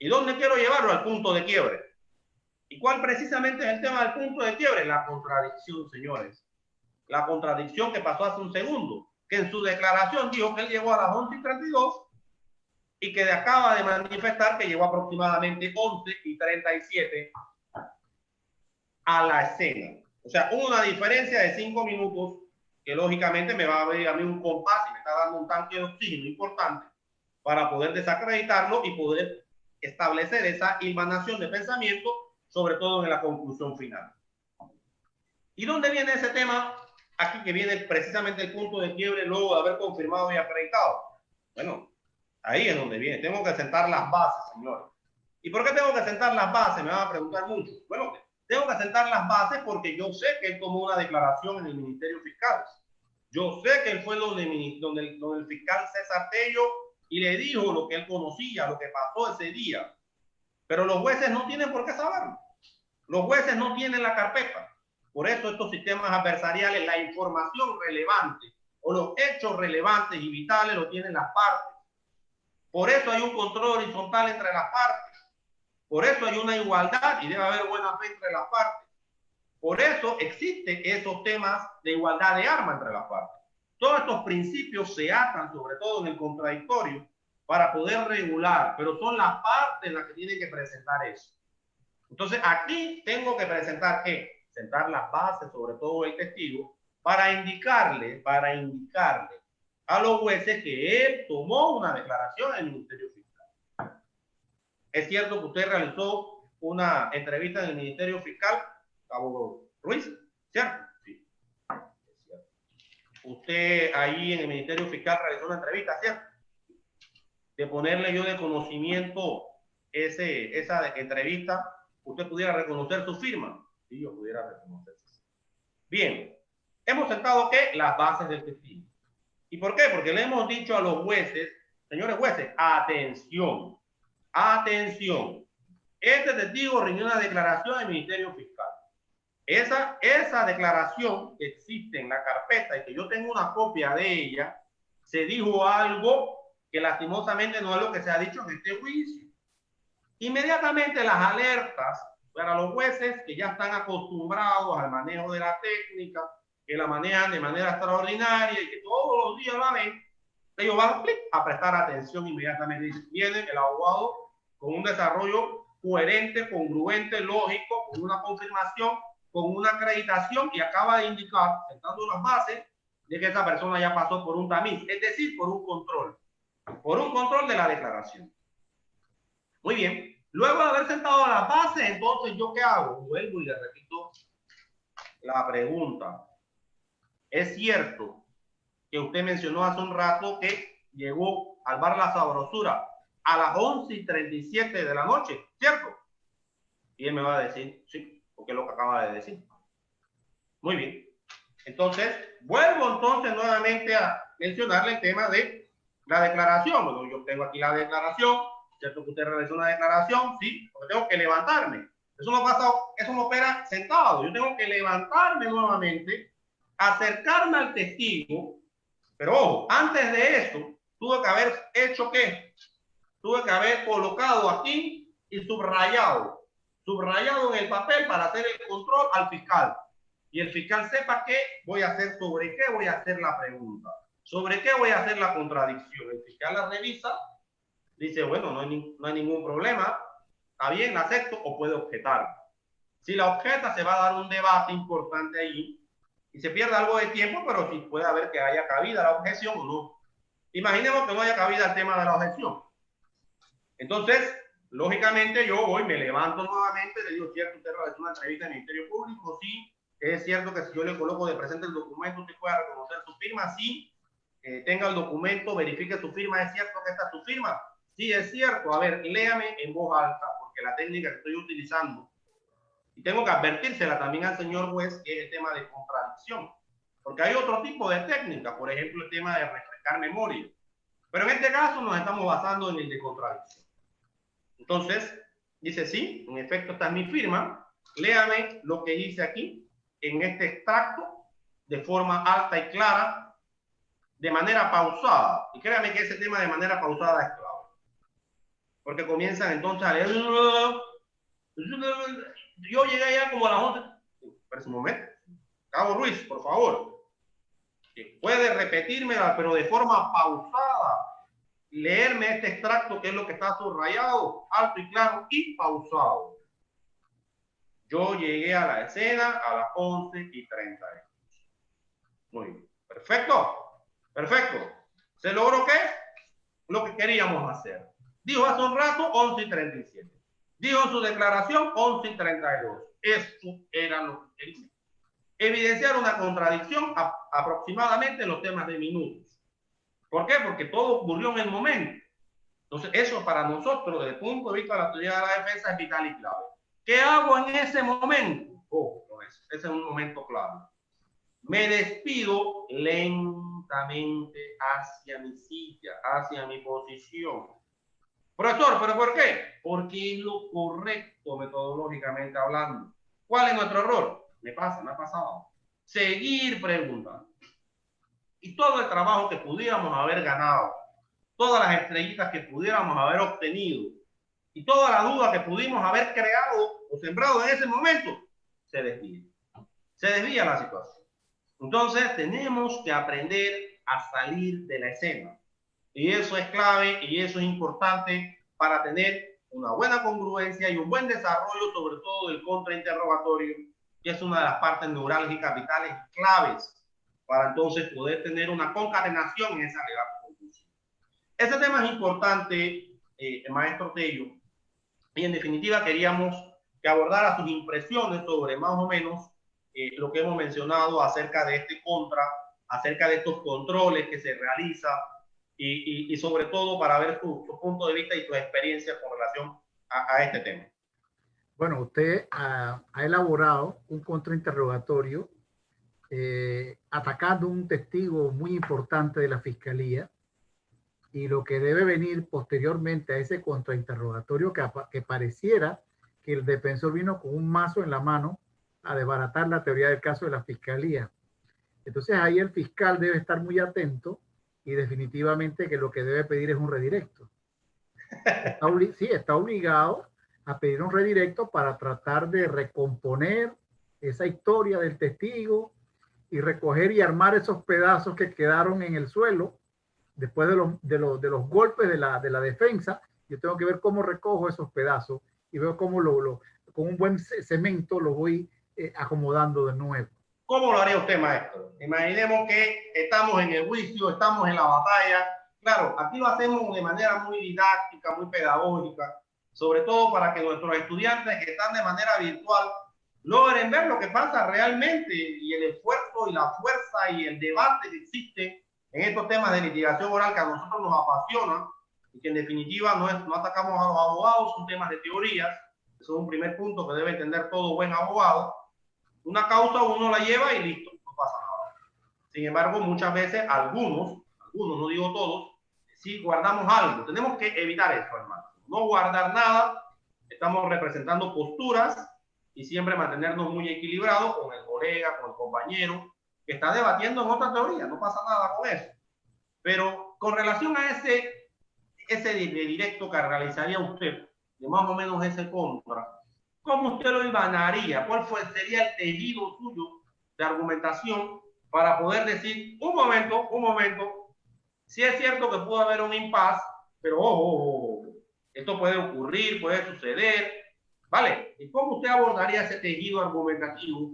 ¿Y dónde quiero llevarlo? Al punto de quiebre. ¿Y cuál precisamente es el tema del punto de quiebre? La contradicción, señores. La contradicción que pasó hace un segundo, que en su declaración dijo que él llegó a las 11:32 y que acaba de manifestar que llegó aproximadamente 11:37 a la escena. O sea, una diferencia de 5 minutos que lógicamente me va a abrir a mí un compás y me está dando un tanque de oxígeno importante para poder desacreditarlo y poder establecer esa hilvanación de pensamiento, sobre todo en la conclusión final. ¿Y dónde viene ese tema? Aquí que viene precisamente el punto de quiebre luego de haber confirmado y acreditado. Bueno, ahí es donde viene. Tengo que sentar las bases, señores. ¿Y por qué tengo que sentar las bases? Me van a preguntar mucho. Bueno, tengo que sentar las bases porque yo sé que él tomó una declaración en el Ministerio Fiscal. Yo sé que él fue donde el fiscal César Tello y le dijo lo que él conocía, lo que pasó ese día. Pero los jueces no tienen por qué saberlo. Los jueces no tienen la carpeta. Por eso estos sistemas adversariales, la información relevante o los hechos relevantes y vitales lo tienen las partes. Por eso hay un control horizontal entre las partes. Por eso hay una igualdad y debe haber buena fe entre las partes. Por eso existen esos temas de igualdad de armas entre las partes. Todos estos principios se atan, sobre todo en el contradictorio, para poder regular, pero son las partes las que tienen que presentar eso. Entonces, aquí tengo que presentar ¿qué? Sentar las bases, sobre todo el testigo, para indicarle a los jueces que él tomó una declaración en el Ministerio Fiscal. Es cierto que usted realizó una entrevista en el Ministerio Fiscal, Cabo Ruiz, ¿cierto? Sí, es cierto. Usted ahí en el Ministerio Fiscal realizó una entrevista, ¿cierto? De ponerle yo de conocimiento esa entrevista, usted pudiera reconocer su firma. Sí, yo pudiera reconocer. Bien, hemos sentado ¿qué? Las bases del testigo. ¿Y por qué? Porque le hemos dicho a los jueces, señores jueces, atención, atención. Este testigo rindió una declaración del Ministerio Fiscal. Esa declaración que existe en la carpeta y que yo tengo una copia de ella, se dijo algo que lastimosamente no es lo que se ha dicho en este juicio. Inmediatamente las alertas para los jueces que ya están acostumbrados al manejo de la técnica, que la manejan de manera extraordinaria y que todos los días la ven, ellos van a prestar atención inmediatamente. Viene el abogado con un desarrollo coherente, congruente, lógico, con una confirmación, con una acreditación y acaba de indicar, sentando las bases, de que esa persona ya pasó por un tamiz, es decir, por un control de la declaración. Muy bien. Luego de haber sentado las bases, entonces, ¿yo qué hago? Vuelvo y le repito la pregunta. Es cierto que usted mencionó hace un rato que llegó al bar La Sabrosura a las 11:37 de la noche, ¿cierto? Y él me va a decir, sí, porque es lo que acaba de decir. Muy bien. Entonces, vuelvo entonces nuevamente a mencionarle el tema de la declaración. Bueno, yo tengo aquí la declaración, ¿cierto? Que usted realizó una declaración, sí, porque tengo que levantarme. Eso no pasa, eso no opera sentado. Yo tengo que levantarme nuevamente, acercarme al testigo, pero ojo, antes de eso, tuve que haber hecho ¿qué? Tuve que haber colocado aquí y subrayado en el papel para hacer el control al fiscal. Y el fiscal sepa qué voy a hacer, sobre qué voy a hacer la pregunta, sobre qué voy a hacer la contradicción. El fiscal la revisa, dice, bueno, no hay ningún problema, está bien, la acepto o puede objetar. Si la objeta, se va a dar un debate importante allí y se pierde algo de tiempo, pero sí puede haber que haya cabida la objeción o no. Imaginemos que no haya cabida el tema de la objeción. Entonces, lógicamente yo voy, me levanto nuevamente, le digo, cierto, usted realizó una entrevista en el Ministerio Público, sí, es cierto que si yo le coloco de presente el documento, usted pueda reconocer su firma, sí, tenga el documento, verifique su firma, ¿es cierto que esta es su firma? Sí, es cierto, a ver, léame en voz alta, porque la técnica que estoy utilizando, y tengo que advertírsela también al señor juez, que es el tema de contradicción, porque hay otro tipo de técnica, por ejemplo, el tema de refrescar memoria, pero en este caso nos estamos basando en el de contradicción. Entonces, dice, sí, en efecto está mi firma, léame lo que dice aquí, en este extracto, de forma alta y clara, de manera pausada. Y créame que ese tema de manera pausada es clave. Porque comienzan entonces a leer. Yo llegué ya como a las 11. Espera un momento. Cabo Ruiz, por favor. Puede repetírmela, pero de forma pausada. Leerme este extracto, que es lo que está subrayado, alto y claro y pausado. Yo llegué a la escena a las 11:30. Muy bien. Perfecto. Perfecto. ¿Se logró qué? Lo que queríamos hacer. Dijo hace un rato 11:37. Dijo en su declaración 11:32. Eso era lo que quería. Evidenciar una contradicción aproximadamente en los temas de minutos. ¿Por qué? Porque todo ocurrió en el momento. Entonces, eso para nosotros, desde el punto de vista de la teoría de la defensa, es vital y clave. ¿Qué hago en ese momento? Ese es un momento clave. Me despido lentamente hacia mi silla, hacia mi posición. Profesor, ¿pero por qué? Porque es lo correcto metodológicamente hablando. ¿Cuál es nuestro error? Me ha pasado. Seguir preguntando. Y todo el trabajo que pudiéramos haber ganado, todas las estrellitas que pudiéramos haber obtenido y toda la duda que pudimos haber creado o sembrado en ese momento, se desvía. Se desvía la situación. Entonces tenemos que aprender a salir de la escena. Y eso es clave y eso es importante para tener una buena congruencia y un buen desarrollo, sobre todo del contrainterrogatorio, que es una de las partes neurálgicas vitales y claves para entonces poder tener una concatenación en esa legal conclusión. Ese tema es importante, maestro Tello, y en definitiva queríamos que abordara sus impresiones sobre más o menos lo que hemos mencionado acerca de este contra, acerca de estos controles que se realizan y sobre todo para ver su punto de vista y su experiencia con relación a este tema. Bueno, usted ha elaborado un contrainterrogatorio atacando un testigo muy importante de la fiscalía, y lo que debe venir posteriormente a ese contrainterrogatorio que pareciera que el defensor vino con un mazo en la mano a desbaratar la teoría del caso de la fiscalía. Entonces ahí el fiscal debe estar muy atento y definitivamente que lo que debe pedir es un redirecto. Sí, está obligado a pedir un redirecto para tratar de recomponer esa historia del testigo y recoger y armar esos pedazos que quedaron en el suelo después de los golpes de la defensa. Yo tengo que ver cómo recojo esos pedazos y veo cómo con un buen cemento lo voy acomodando de nuevo. ¿Cómo lo haría usted, maestro? Imaginemos que estamos en el juicio, estamos en la batalla. Claro, aquí lo hacemos de manera muy didáctica, muy pedagógica, sobre todo para que nuestros estudiantes que están de manera virtual logren ver lo que pasa realmente y el esfuerzo y la fuerza y el debate que existe en estos temas de litigación oral que a nosotros nos apasionan y que en definitiva no atacamos a los abogados, son temas de teorías. Eso es un primer punto que debe entender todo buen abogado. Una causa uno la lleva y listo, no pasa nada. Sin embargo, muchas veces algunos, no digo todos, sí guardamos algo. Tenemos que evitar eso, hermano. No guardar nada. Estamos representando posturas y siempre mantenernos muy equilibrados con el colega, con el compañero que está debatiendo en otra teoría. No pasa nada con eso. Pero con relación a ese directo que realizaría usted, de más o menos ese contra, ¿cómo usted lo ibanaría? ¿Cuál sería el tejido suyo de argumentación para poder decir, un momento, sí es cierto que pudo haber un impasse, pero ojo, esto puede ocurrir, puede suceder, ¿vale? ¿Y cómo usted abordaría ese tejido argumentativo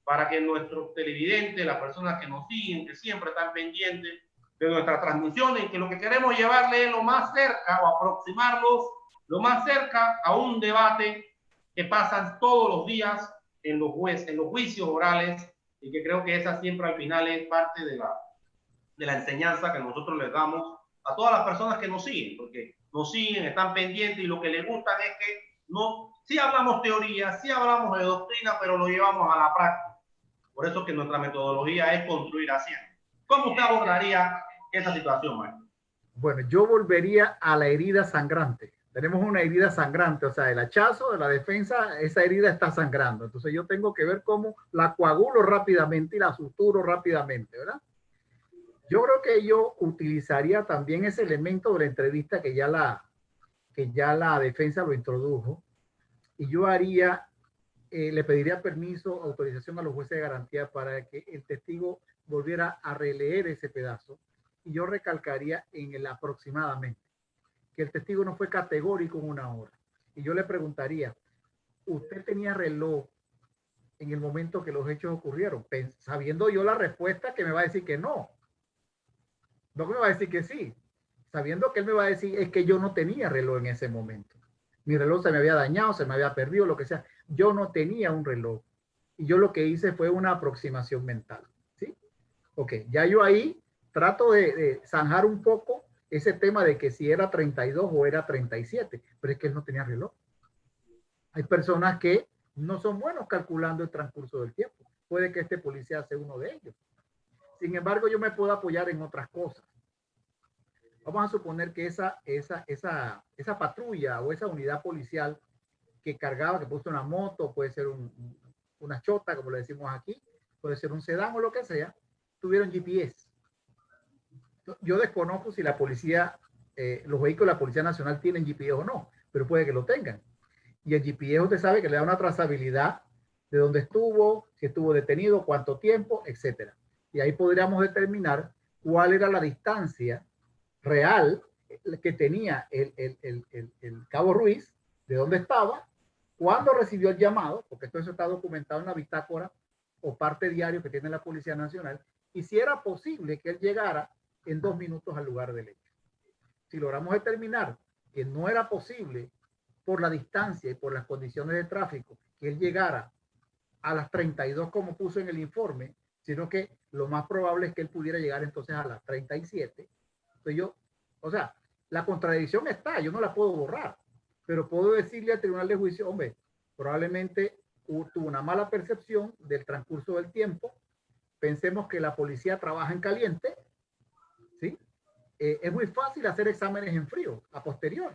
para que nuestros televidentes, las personas que nos siguen, que siempre están pendientes de nuestras transmisiones y que lo que queremos llevarle es lo más cerca o aproximarlos lo más cerca a un debate que pasan todos los días en los juicios orales y que creo que esa siempre al final es parte de la enseñanza que nosotros les damos a todas las personas que nos siguen, porque nos siguen, están pendientes y lo que les gusta es que no, sí hablamos teoría, sí hablamos de doctrina, pero lo llevamos a la práctica. Por eso que nuestra metodología es construir haciendo. ¿Cómo usted abordaría esa situación, maestro? Bueno, yo volvería a la herida sangrante. Tenemos una herida sangrante, o sea, el hachazo de la defensa, esa herida está sangrando. Entonces yo tengo que ver cómo la coagulo rápidamente y la suturo rápidamente, ¿verdad? Yo creo que yo utilizaría también ese elemento de la entrevista que ya la defensa lo introdujo, y yo le pediría permiso, autorización a los jueces de garantía para que el testigo volviera a releer ese pedazo, y yo recalcaría en el aproximadamente, que el testigo no fue categórico en una hora. Y yo le preguntaría, ¿usted tenía reloj en el momento que los hechos ocurrieron? Sabiendo yo la respuesta que me va a decir que no. No que me va a decir que sí. Sabiendo que él me va a decir es que yo no tenía reloj en ese momento. Mi reloj se me había dañado, se me había perdido, lo que sea. Yo no tenía un reloj. Y yo lo que hice fue una aproximación mental. ¿Sí? Ok, ya yo ahí trato de zanjar un poco ese tema de que si era 32 o era 37, pero es que él no tenía reloj. Hay personas que no son buenos calculando el transcurso del tiempo. Puede que este policía sea uno de ellos. Sin embargo, yo me puedo apoyar en otras cosas. Vamos a suponer que esa patrulla o esa unidad policial que cargaba, que puso una moto, puede ser una chota, como le decimos aquí, puede ser un sedán o lo que sea, tuvieron GPS. Yo desconozco si la policía, los vehículos de la Policía Nacional tienen GPS o no, pero puede que lo tengan. Y el GPS usted sabe que le da una trazabilidad de dónde estuvo, si estuvo detenido, cuánto tiempo, etcétera. Y ahí podríamos determinar cuál era la distancia real que tenía el cabo Ruiz, de dónde estaba, cuándo recibió el llamado, porque todo eso está documentado en la bitácora o parte diario que tiene la Policía Nacional, y si era posible que él llegara en 2 minutos al lugar del hecho. Si logramos determinar que no era posible por la distancia y por las condiciones de tráfico que él llegara a las 32 como puso en el informe, sino que lo más probable es que él pudiera llegar entonces a las 37. Entonces o sea, la contradicción está, yo no la puedo borrar, pero puedo decirle al tribunal de juicio, hombre, probablemente tuvo una mala percepción del transcurso del tiempo pensemos que la policía trabaja en caliente, ¿sí? Es muy fácil hacer exámenes en frío, a posterior.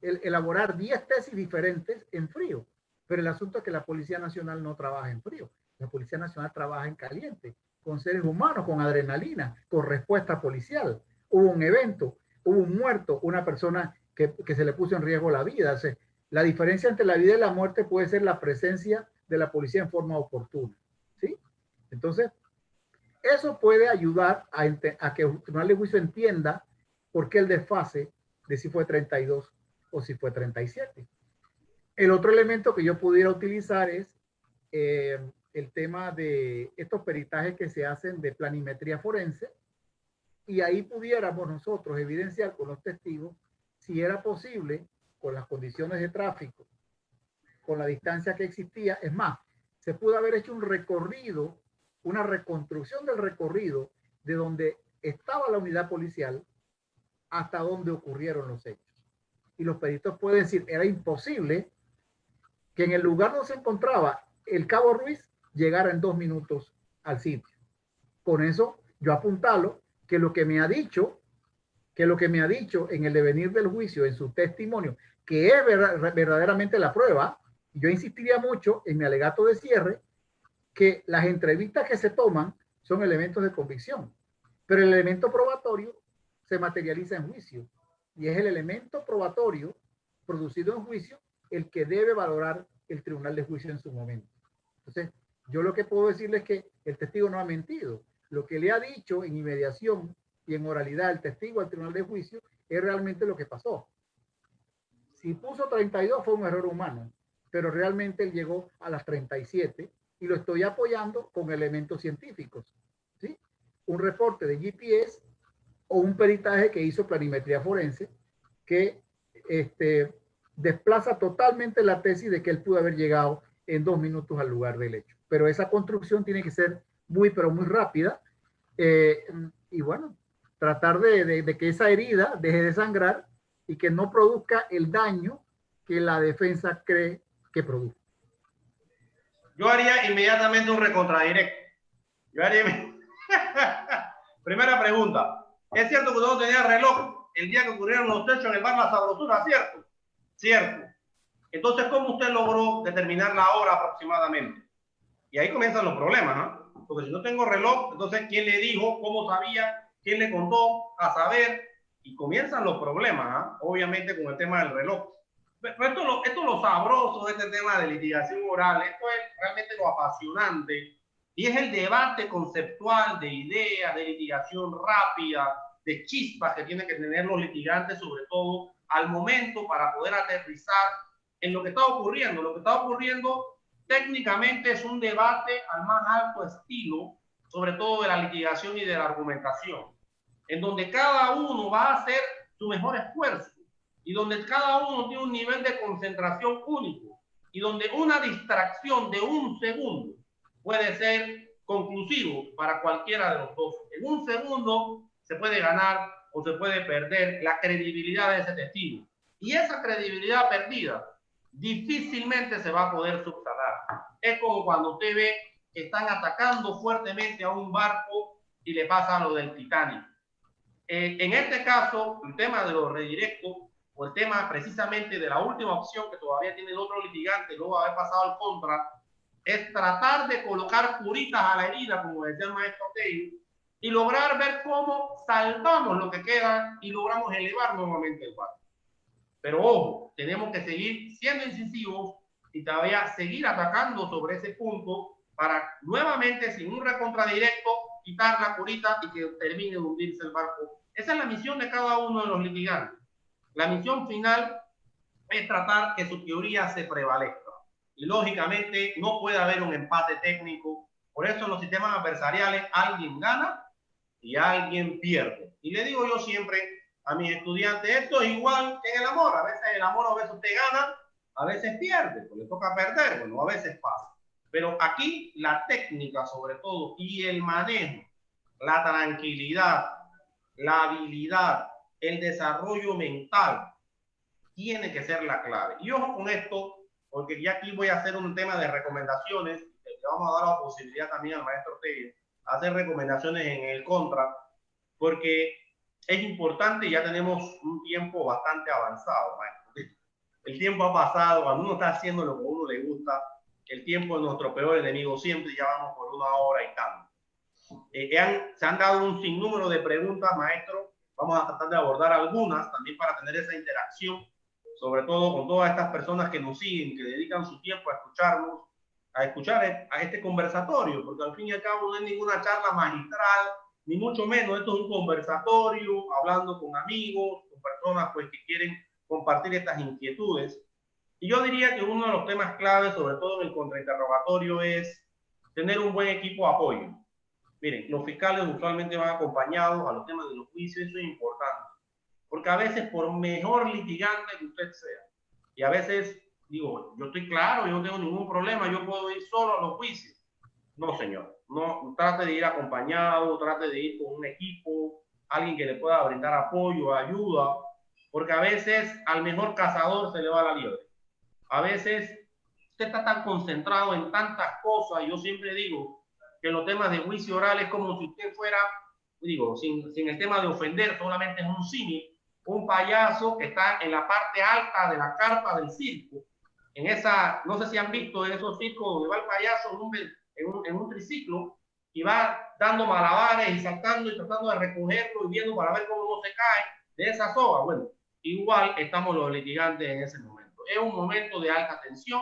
Elaborar 10 tesis diferentes en frío. Pero el asunto es que la Policía Nacional no trabaja en frío. La Policía Nacional trabaja en caliente, con seres humanos, con adrenalina, con respuesta policial. Hubo un evento, hubo un muerto, una persona que se le puso en riesgo la vida. O sea, la diferencia entre la vida y la muerte puede ser la presencia de la policía en forma oportuna, ¿sí? Entonces, eso puede ayudar a que el Tribunal de Juicio entienda por qué el desfase de si fue 32 o si fue 37. El otro elemento que yo pudiera utilizar es el tema de estos peritajes que se hacen de planimetría forense, y ahí pudiéramos nosotros evidenciar con los testigos si era posible, con las condiciones de tráfico, con la distancia que existía. Es más, se pudo haber hecho un recorrido, una reconstrucción del recorrido de donde estaba la unidad policial hasta donde ocurrieron los hechos. Y los peritos pueden decir, era imposible que en el lugar donde se encontraba el cabo Ruiz llegara en 2 minutos al sitio. Con eso yo apuntalo que lo que me ha dicho en el devenir del juicio, en su testimonio, que es verdaderamente la prueba. Yo insistiría mucho en mi alegato de cierre que las entrevistas que se toman son elementos de convicción, pero el elemento probatorio se materializa en juicio, y es el elemento probatorio producido en juicio el que debe valorar el tribunal de juicio en su momento. Entonces, yo lo que puedo decirle es que el testigo no ha mentido. Lo que le ha dicho en inmediación y en oralidad el testigo al tribunal de juicio es realmente lo que pasó. Si puso 32 fue un error humano, pero realmente él llegó a las 37 y lo estoy apoyando con elementos científicos, ¿sí? Un reporte de GPS o un peritaje que hizo planimetría forense que desplaza totalmente la tesis de que él pudo haber llegado en 2 minutos al lugar del hecho. Pero esa construcción tiene que ser muy, pero muy rápida. Y bueno, tratar de que esa herida deje de sangrar y que no produzca el daño que la defensa cree que produce. Yo haría inmediatamente un recontradirecto. Yo haría... Primera pregunta. ¿Es cierto que usted no tenía reloj el día que ocurrieron los hechos en el bar La Sabrosura? ¿Cierto? Cierto. Entonces, ¿cómo usted logró determinar la hora aproximadamente? Y ahí comienzan los problemas, ¿no? Porque si no tengo reloj, entonces, ¿quién le dijo? ¿Cómo sabía? ¿Quién le contó? A saber. Y comienzan los problemas, ¿no? Obviamente con el tema del reloj. Pero esto es lo sabroso de este tema de litigación oral. Esto es realmente lo apasionante. Y es el debate conceptual de ideas, de litigación rápida, de chispas que tienen que tener los litigantes, sobre todo al momento para poder aterrizar en lo que está ocurriendo. Lo que está ocurriendo técnicamente es un debate al más alto estilo, sobre todo de la litigación y de la argumentación, en donde cada uno va a hacer su mejor esfuerzo y donde cada uno tiene un nivel de concentración único y donde una distracción de un segundo puede ser conclusivo para cualquiera de los dos. En un segundo se puede ganar o se puede perder la credibilidad de ese testigo. Y esa credibilidad perdida difícilmente se va a poder subsanar. Es como cuando usted ve que están atacando fuertemente a un barco y le pasa lo del Titanic. En este caso, el tema de los redirectos o el tema precisamente de la última opción que todavía tiene el otro litigante luego de haber pasado al contra, es tratar de colocar curitas a la herida, como decía el maestro Taylor, y lograr ver cómo salvamos lo que queda y logramos elevar nuevamente el barco. Pero ojo, tenemos que seguir siendo incisivos y todavía seguir atacando sobre ese punto para nuevamente, sin un recontradirecto, quitar la curita y que termine de hundirse el barco. Esa es la misión de cada uno de los litigantes. La misión final es tratar que su teoría se prevalezca. Y lógicamente no puede haber un empate técnico. Por eso en los sistemas adversariales alguien gana y alguien pierde. Y le digo yo siempre a mis estudiantes, esto es igual que en el amor. A veces el amor, a veces usted gana, a veces pierde, pues le toca perder, bueno, a veces pasa. Pero aquí la técnica sobre todo y el manejo, la tranquilidad, la habilidad, el desarrollo mental, tiene que ser la clave. Y ojo con esto, porque ya aquí voy a hacer un tema de recomendaciones, le vamos a dar la posibilidad también al maestro Telles hacer recomendaciones en el contra, porque es importante, ya tenemos un tiempo bastante avanzado, maestro. El tiempo ha pasado, cuando uno está haciendo lo que a uno le gusta, el tiempo es nuestro peor enemigo siempre, ya vamos por 1 hora y tanto. Se han dado un sinnúmero de preguntas, maestro. Vamos a tratar de abordar algunas también para tener esa interacción, sobre todo con todas estas personas que nos siguen, que dedican su tiempo a escucharnos, a escuchar a este conversatorio, porque al fin y al cabo no es ninguna charla magistral, ni mucho menos. Esto es un conversatorio, hablando con amigos, con personas pues, que quieren compartir estas inquietudes. Y yo diría que uno de los temas claves, sobre todo en el contrainterrogatorio, es tener un buen equipo de apoyo. Miren, los fiscales usualmente van acompañados a los temas de los juicios, eso es importante. Porque a veces, por mejor litigante que usted sea, y a veces digo, yo estoy claro, yo no tengo ningún problema, yo puedo ir solo a los juicios. No, señor, no, trate de ir acompañado, trate de ir con un equipo, alguien que le pueda brindar apoyo, ayuda, porque a veces al mejor cazador se le va la liebre. A veces usted está tan concentrado en tantas cosas, y yo siempre digo que los temas de juicio oral es como si usted fuera, digo, sin el tema de ofender, solamente es un símil, un payaso que está en la parte alta de la carpa del circo, en esa, no sé si han visto en esos circos donde va el payaso en un triciclo y va dando malabares y saltando y tratando de recogerlo y viendo para ver cómo no se cae de esa soga. Bueno, igual estamos los litigantes en ese momento. Es un momento de alta tensión,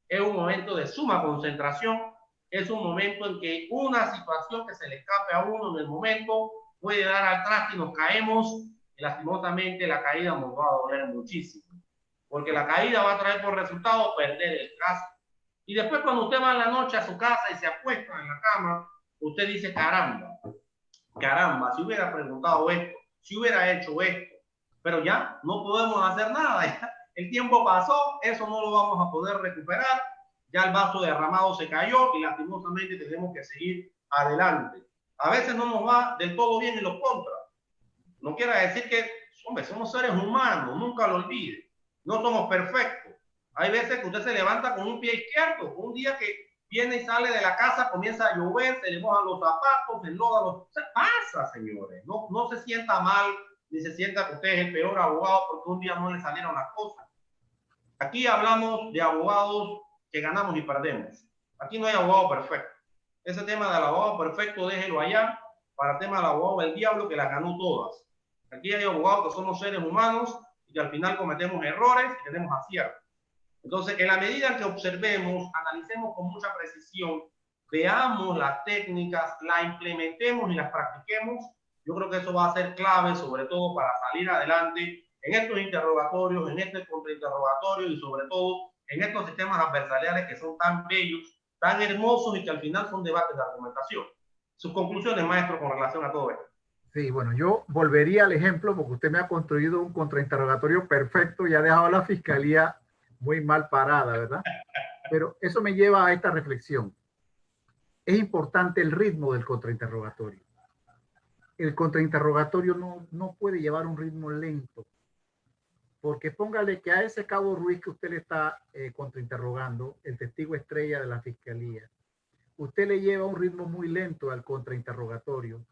es un momento de suma concentración, es un momento en que una situación que se le escape a uno en el momento puede dar al traste y nos caemos, y lastimosamente la caída nos va a doler muchísimo, porque la caída va a traer por resultado perder el caso. Y después cuando usted va en la noche a su casa y se acuesta en la cama, usted dice, caramba, si hubiera preguntado esto, si hubiera hecho esto, pero ya no podemos hacer nada, ya el tiempo pasó, eso no lo vamos a poder recuperar, ya el vaso derramado se cayó y lastimosamente tenemos que seguir adelante. A veces no nos va del todo bien en los contras. No quiere decir que, hombre, somos seres humanos, nunca lo olvide. No somos perfectos. Hay veces que usted se levanta con un pie izquierdo, un día que viene y sale de la casa, comienza a llover, se le mojan los zapatos, se enloda los... O sea, pasa, señores. No se sienta mal, ni se sienta que usted es el peor abogado porque un día no le salieron las cosas. Aquí hablamos de abogados que ganamos y perdemos. Aquí no hay abogado perfecto. Ese tema del abogado perfecto, déjelo allá para el tema del abogado del diablo que las ganó todas. Aquí hay abogados que somos seres humanos y que al final cometemos errores y tenemos aciertos. Entonces, en la medida en que observemos, analicemos con mucha precisión, veamos las técnicas, las implementemos y las practiquemos, yo creo que eso va a ser clave, sobre todo para salir adelante en estos interrogatorios, en este contrainterrogatorio y sobre todo en estos sistemas adversariales que son tan bellos, tan hermosos y que al final son debates de argumentación. Sus conclusiones, maestro, con relación a todo esto. Sí, bueno, yo volvería al ejemplo porque usted me ha construido un contrainterrogatorio perfecto y ha dejado a la fiscalía muy mal parada, ¿verdad? Pero eso me lleva a esta reflexión. Es importante el ritmo del contrainterrogatorio. El contrainterrogatorio no puede llevar un ritmo lento, porque póngale que a ese Cabo Ruiz que usted le está contrainterrogando, el testigo estrella de la fiscalía, usted le lleva un ritmo muy lento al contrainterrogatorio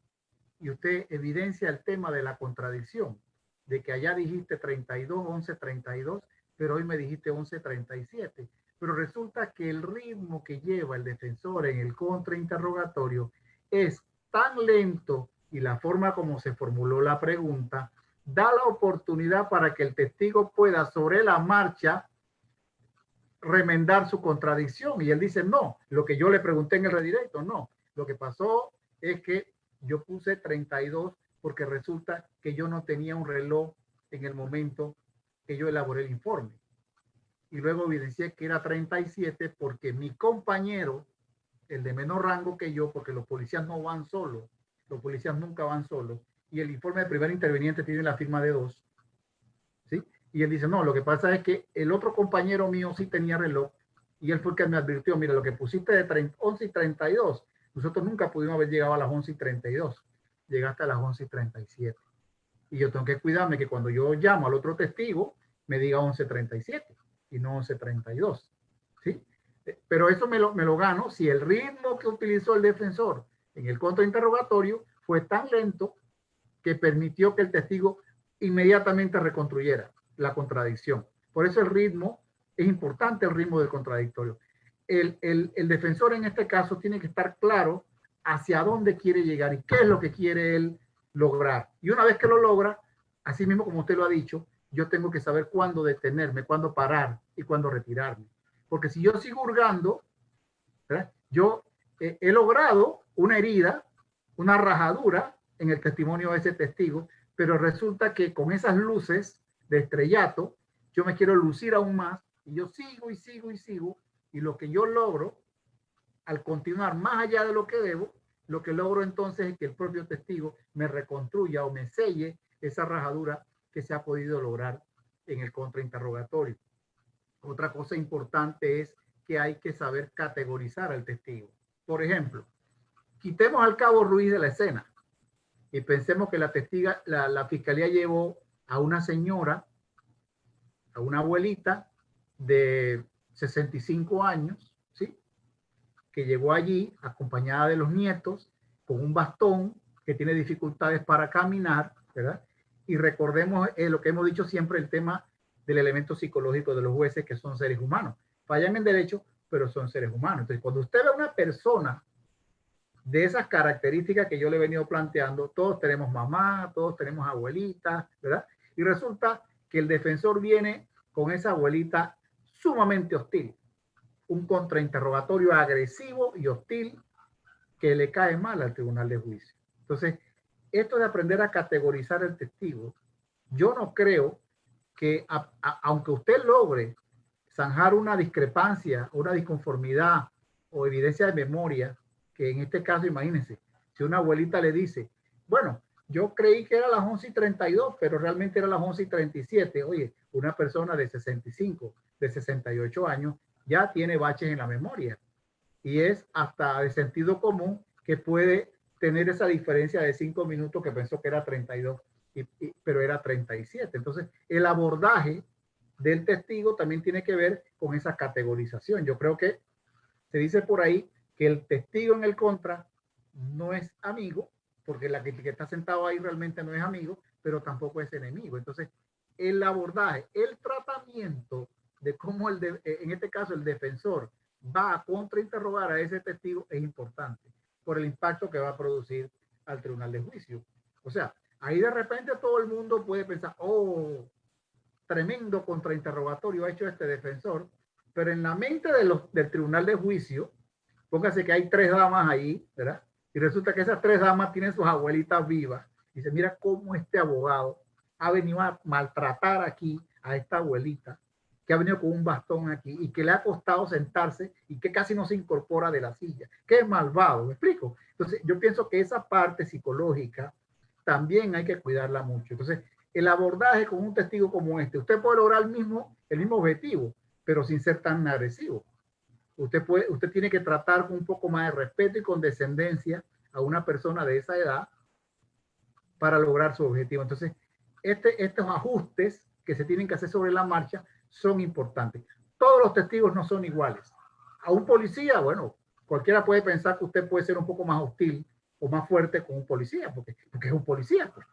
y usted evidencia el tema de la contradicción, de que allá dijiste 32, 11, 32, pero hoy me dijiste 11, 37. Pero resulta que el ritmo que lleva el defensor en el contrainterrogatorio es tan lento y la forma como se formuló la pregunta da la oportunidad para que el testigo pueda sobre la marcha remendar su contradicción. Y él dice, no, lo que yo le pregunté en el redirecto, no. Lo que pasó es que yo puse 32 porque resulta que yo no tenía un reloj en el momento que yo elaboré el informe. Y luego evidencié que era 37 porque mi compañero, el de menor rango que yo, porque los policías no van solos, los policías nunca van solos, y el informe del primer interviniente tiene la firma de 2, ¿sí? Y él dice, no, lo que pasa es que el otro compañero mío sí tenía reloj, y él fue el que me advirtió, mira, lo que pusiste de 11 y 32, nosotros nunca pudimos haber llegado a las 11 y 32, llegaste a las 11 y 37. Y yo tengo que cuidarme que cuando yo llamo al otro testigo, me diga 11:37 y no 11:32, ¿sí? Pero eso me lo gano si el ritmo que utilizó el defensor en el contrainterrogatorio fue tan lento que permitió que el testigo inmediatamente reconstruyera la contradicción. Por eso el ritmo, es importante el ritmo del contradictorio. El defensor en este caso tiene que estar claro hacia dónde quiere llegar y qué es lo que quiere él lograr. Y una vez que lo logra, así mismo como usted lo ha dicho, yo tengo que saber cuándo detenerme, cuándo parar y cuándo retirarme. Porque si yo sigo hurgando, ¿verdad? Yo he logrado una herida, una rajadura en el testimonio de ese testigo, pero resulta que con esas luces de estrellato, yo me quiero lucir aún más y yo sigo y sigo y sigo, y lo que yo logro al continuar más allá de lo que debo, lo que logro entonces es que el propio testigo me reconstruya o me selle esa rajadura que se ha podido lograr en el contrainterrogatorio. Otra cosa importante es que hay que saber categorizar al testigo. Por ejemplo, quitemos al cabo Ruiz de la escena y pensemos que la fiscalía llevó a una señora, a una abuelita de 65 años, ¿sí? Que llegó allí acompañada de los nietos con un bastón, que tiene dificultades para caminar, ¿verdad? Y recordemos lo que hemos dicho siempre, el tema del elemento psicológico de los jueces, que son seres humanos. Fallan en derecho, pero son seres humanos. Entonces, cuando usted ve a una persona de esas características que yo le he venido planteando, todos tenemos mamá, todos tenemos abuelita, ¿verdad? Y resulta que el defensor viene con esa abuelita sumamente hostil, un contrainterrogatorio agresivo y hostil que le cae mal al tribunal de juicio. Entonces, esto de aprender a categorizar el testigo, yo no creo que aunque usted logre zanjar una discrepancia, una disconformidad o evidencia de memoria, que en este caso, imagínense, si una abuelita le dice, bueno, yo creí que era las 11:32, pero realmente era las 11:37. Oye, una persona de 65, de 68 años, ya tiene baches en la memoria. Y es hasta de sentido común que puede tener esa diferencia de 5 minutos que pensó que era 32, pero era 37. Entonces, el abordaje del testigo también tiene que ver con esa categorización. Yo creo que se dice por ahí que el testigo en el contra no es amigo, porque la que está sentado ahí realmente no es amigo, pero tampoco es enemigo. Entonces, el abordaje, el tratamiento de cómo en este caso el defensor va a contrainterrogar a ese testigo es importante por el impacto que va a producir al tribunal de juicio. O sea, ahí de repente todo el mundo puede pensar, oh, tremendo contrainterrogatorio ha hecho este defensor, pero en la mente del tribunal de juicio, póngase que hay 3 damas ahí, ¿verdad? Y resulta que esas 3 damas tienen sus abuelitas vivas. Y dice, mira cómo este abogado ha venido a maltratar aquí a esta abuelita, que ha venido con un bastón aquí y que le ha costado sentarse y que casi no se incorpora de la silla. Qué malvado, ¿me explico? Entonces, yo pienso que esa parte psicológica también hay que cuidarla mucho. Entonces, el abordaje con un testigo como este, usted puede lograr el mismo objetivo, pero sin ser tan agresivo. Usted tiene que tratar con un poco más de respeto y condescendencia a una persona de esa edad para lograr su objetivo. Entonces, estos ajustes que se tienen que hacer sobre la marcha son importantes. Todos los testigos no son iguales. A un policía, bueno, cualquiera puede pensar que usted puede ser un poco más hostil o más fuerte con un policía, porque es un policía, pues,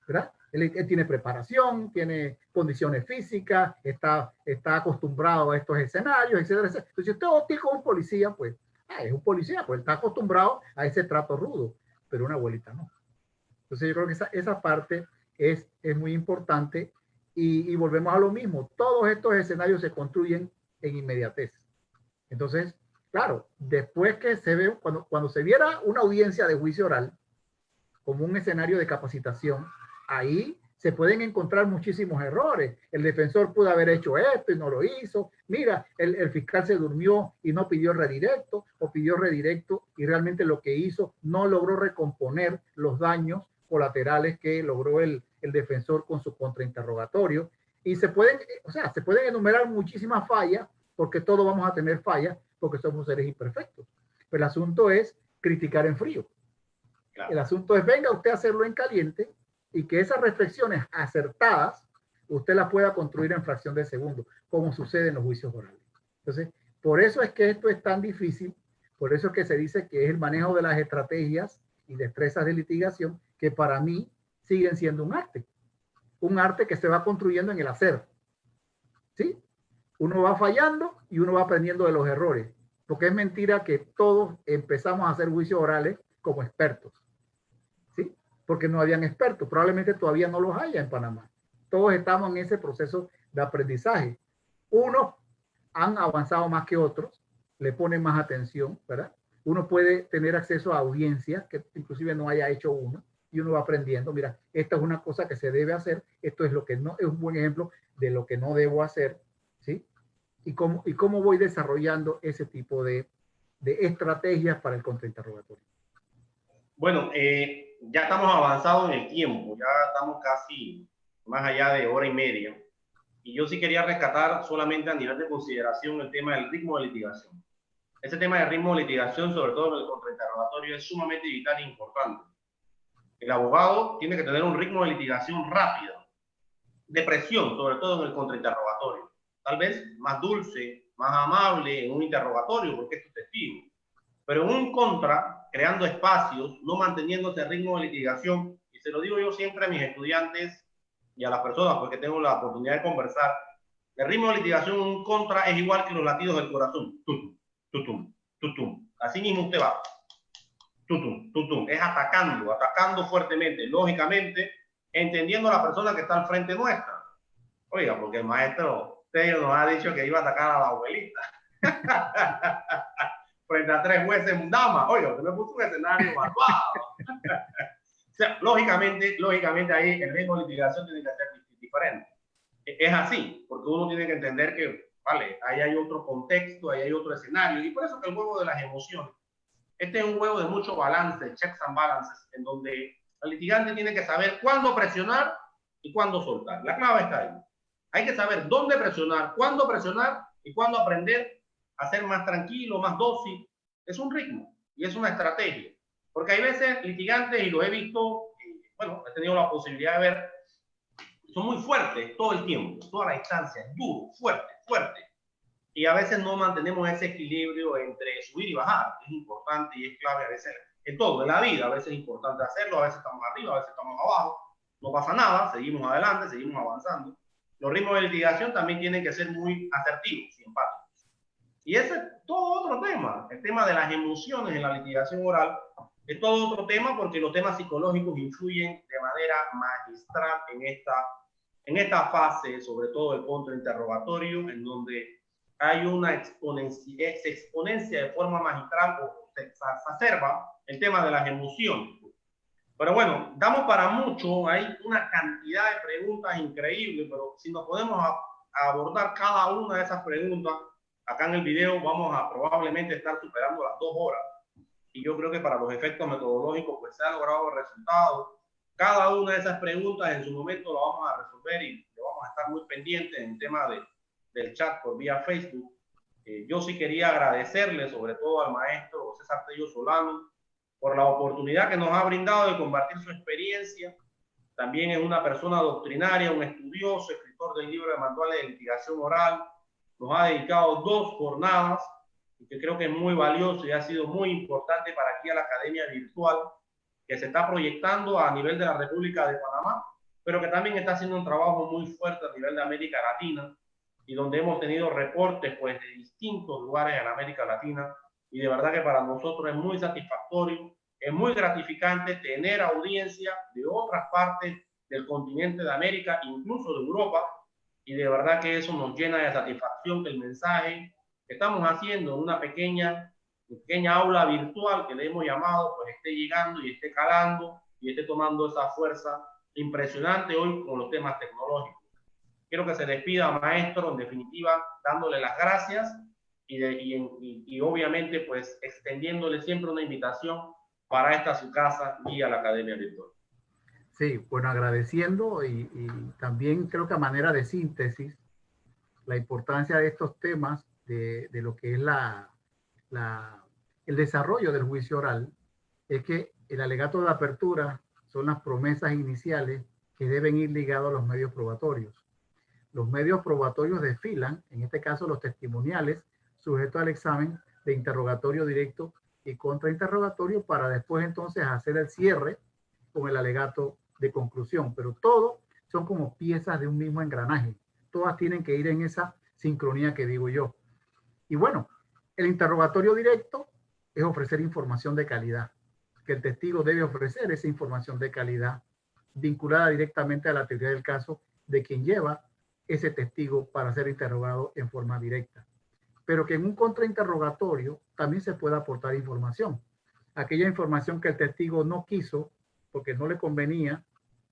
¿verdad? Él tiene preparación, tiene condiciones físicas, está acostumbrado a estos escenarios, etcétera, etcétera. Entonces, si usted es hostil con un policía, pues, es un policía, pues está acostumbrado a ese trato rudo, pero una abuelita no. Entonces, yo creo que esa parte es muy importante y volvemos a lo mismo. Todos estos escenarios se construyen en inmediatez. Entonces, claro, después que se ve, cuando se viera una audiencia de juicio oral como un escenario de capacitación, ahí se pueden encontrar muchísimos errores. El defensor pudo haber hecho esto y no lo hizo. Mira, el fiscal se durmió y no pidió redirecto, o pidió redirecto y realmente lo que hizo no logró recomponer los daños colaterales que logró el defensor con su contrainterrogatorio. Y se pueden enumerar muchísimas fallas, porque todos vamos a tener fallas, porque somos seres imperfectos. Pero el asunto es criticar en frío. Claro. El asunto es, venga usted a hacerlo en caliente y que esas reflexiones acertadas usted las pueda construir en fracción de segundo, como sucede en los juicios orales. Entonces, por eso es que esto es tan difícil, Por eso es que se dice que es el manejo de las estrategias y destrezas de litigación que para mí siguen siendo un arte que se va construyendo en el hacer, ¿sí? Uno va fallando y uno va aprendiendo de los errores, porque es mentira que todos empezamos a hacer juicios orales como expertos, ¿sí? Porque no habían expertos, probablemente todavía no los haya en Panamá. Todos estamos en ese proceso de aprendizaje. Unos han avanzado más que otros, le ponen más atención, ¿verdad? Uno puede tener acceso a audiencias que inclusive no haya hecho uno, y uno va aprendiendo, mira, esta es una cosa que se debe hacer, esto es lo que no, es un buen ejemplo de lo que no debo hacer, ¿sí? Y cómo voy desarrollando ese tipo de estrategias para el contrainterrogatorio. Bueno, ya estamos avanzados en el tiempo, ya estamos casi más allá de hora y media. Y yo sí quería rescatar solamente a nivel de consideración el tema del ritmo de litigación. Ese tema del ritmo de litigación, sobre todo en el contrainterrogatorio, es sumamente vital e importante. El abogado tiene que tener un ritmo de litigación rápido, de presión, sobre todo en el contrainterrogatorio. Tal vez más dulce, más amable en un interrogatorio, porque es tu testigo. Pero en un contra, creando espacios, no manteniendo ese ritmo de litigación, y se lo digo yo siempre a mis estudiantes y a las personas porque tengo la oportunidad de conversar, el ritmo de litigación en un contra es igual que los latidos del corazón. Tutum, tutum, tutum. Así mismo usted va. Tutum, tutum. Es atacando fuertemente, lógicamente, entendiendo a la persona que está al frente nuestra. Oiga, porque el maestro Tello nos ha dicho que iba a atacar a la abuelita. Frente a 3 jueces en dama. Oiga, usted me puso un escenario malvado. O sea, lógicamente ahí el ritmo de litigación tiene que ser diferente. Es así, porque uno tiene que entender que, vale, ahí hay otro contexto, ahí hay otro escenario, y por eso que el juego de las emociones, este es un juego de mucho balance, checks and balances, en donde el litigante tiene que saber cuándo presionar y cuándo soltar. La clave está ahí. Hay que saber dónde presionar, cuándo presionar y cuándo aprender a ser más tranquilo, más dócil. Es un ritmo y es una estrategia. Porque hay veces litigantes, y lo he visto, bueno, he tenido la posibilidad de ver, son muy fuertes todo el tiempo, toda la distancia, duro, fuerte, fuerte. Y a veces no mantenemos ese equilibrio entre subir y bajar. Es importante y es clave a veces en todo, en la vida. A veces es importante hacerlo, a veces estamos arriba, a veces estamos abajo. No pasa nada, seguimos adelante, seguimos avanzando. Los ritmos de litigación también tienen que ser muy asertivos, simpáticos. Y ese es todo otro tema. El tema de las emociones en la litigación oral es todo otro tema porque los temas psicológicos influyen de manera magistral en esta fase, sobre todo el contrainterrogatorio, en donde hay una exponencia de forma magistral o se exacerba el tema de las emociones. Pero bueno, damos para mucho, hay una cantidad de preguntas increíbles, pero si nos podemos abordar cada una de esas preguntas, acá en el video vamos a probablemente estar superando las 2 horas. Y yo creo que para los efectos metodológicos pues se ha logrado el resultado. Cada una de esas preguntas en su momento la vamos a resolver y le vamos a estar muy pendientes en el tema del chat por vía Facebook. Yo sí quería agradecerle sobre todo al maestro César Tello Solano por la oportunidad que nos ha brindado de compartir su experiencia. También es una persona doctrinaria, un estudioso, escritor del libro de manuales de litigación oral. Nos ha dedicado 2 jornadas, que creo que es muy valioso y ha sido muy importante para aquí a la Academia Virtual, que se está proyectando a nivel de la República de Panamá, pero que también está haciendo un trabajo muy fuerte a nivel de América Latina, y donde hemos tenido reportes pues, de distintos lugares en América Latina, y de verdad que para nosotros es muy satisfactorio, es muy gratificante tener audiencia de otras partes del continente de América, incluso de Europa, y de verdad que eso nos llena de satisfacción que el mensaje que estamos haciendo en una pequeña aula virtual que le hemos llamado, pues esté llegando y esté calando y esté tomando esa fuerza impresionante hoy con los temas tecnológicos. Quiero que se despida, maestro, en definitiva, dándole las gracias y obviamente pues extendiéndole siempre una invitación para esta su casa y a la Academia Virtual. Sí, bueno, agradeciendo y también creo que a manera de síntesis, la importancia de estos temas, de lo que es el desarrollo del juicio oral, es que el alegato de apertura son las promesas iniciales que deben ir ligados a los medios probatorios. Los medios probatorios desfilan, en este caso los testimoniales, sujetos al examen, de interrogatorio directo y contrainterrogatorio para después entonces hacer el cierre con el alegato de conclusión. Pero todo son como piezas de un mismo engranaje. Todas tienen que ir en esa sincronía que digo yo. Y bueno, el interrogatorio directo es ofrecer información de calidad, que el testigo debe ofrecer esa información de calidad vinculada directamente a la teoría del caso de quien lleva ese testigo para ser interrogado en forma directa. Pero que en un contrainterrogatorio también se puede aportar información. Aquella información que el testigo no quiso porque no le convenía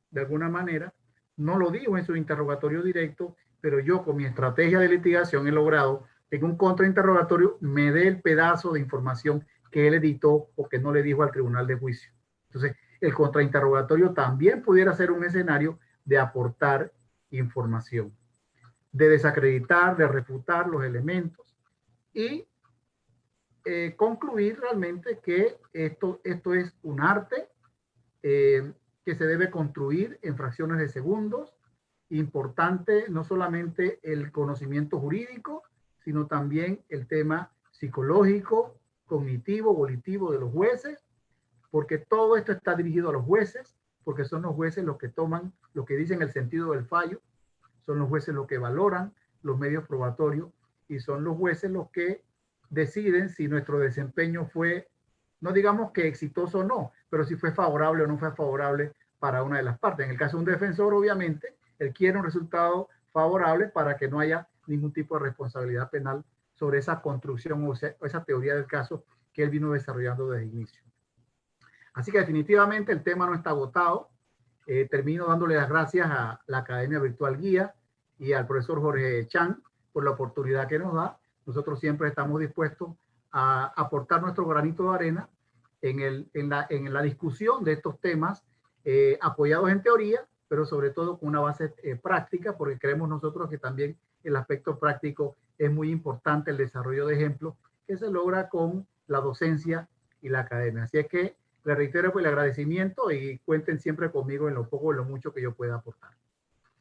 de alguna manera, no lo dijo en su interrogatorio directo, pero yo con mi estrategia de litigación he logrado que en un contrainterrogatorio me dé el pedazo de información que él editó o que no le dijo al tribunal de juicio. Entonces, el contrainterrogatorio también pudiera ser un escenario de aportar información, de desacreditar, de refutar los elementos y concluir realmente que esto es un arte que se debe construir en fracciones de segundos. Importante no solamente el conocimiento jurídico, sino también el tema psicológico, cognitivo, volitivo de los jueces, porque todo esto está dirigido a los jueces, porque son los jueces los que toman, lo que dicen el sentido del fallo, son los jueces los que valoran los medios probatorios y son los jueces los que deciden si nuestro desempeño fue, no digamos que exitoso o no, pero si fue favorable o no fue favorable para una de las partes. En el caso de un defensor, obviamente, él quiere un resultado favorable para que no haya ningún tipo de responsabilidad penal sobre esa construcción o esa teoría del caso que él vino desarrollando desde el inicio. Así que definitivamente el tema no está agotado. Termino dándole las gracias a la Academia Virtual Guía y al profesor Jorge Chan por la oportunidad que nos da. Nosotros siempre estamos dispuestos a aportar nuestro granito de arena en la discusión de estos temas, apoyados en teoría, pero sobre todo con una base práctica, porque creemos nosotros que también el aspecto práctico es muy importante, el desarrollo de ejemplos que se logra con la docencia y la academia. Así es que les reitero el agradecimiento y cuenten siempre conmigo en lo poco o lo mucho que yo pueda aportar.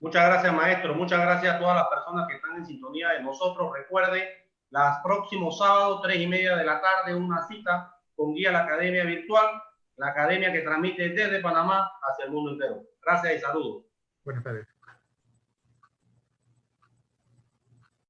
Muchas gracias, maestro. Muchas gracias a todas las personas que están en sintonía de nosotros. Recuerde, los próximos sábados, 3:30 de la tarde, una cita con Guía la Academia Virtual, la academia que transmite desde Panamá hacia el mundo entero. Gracias y saludos. Buenas tardes.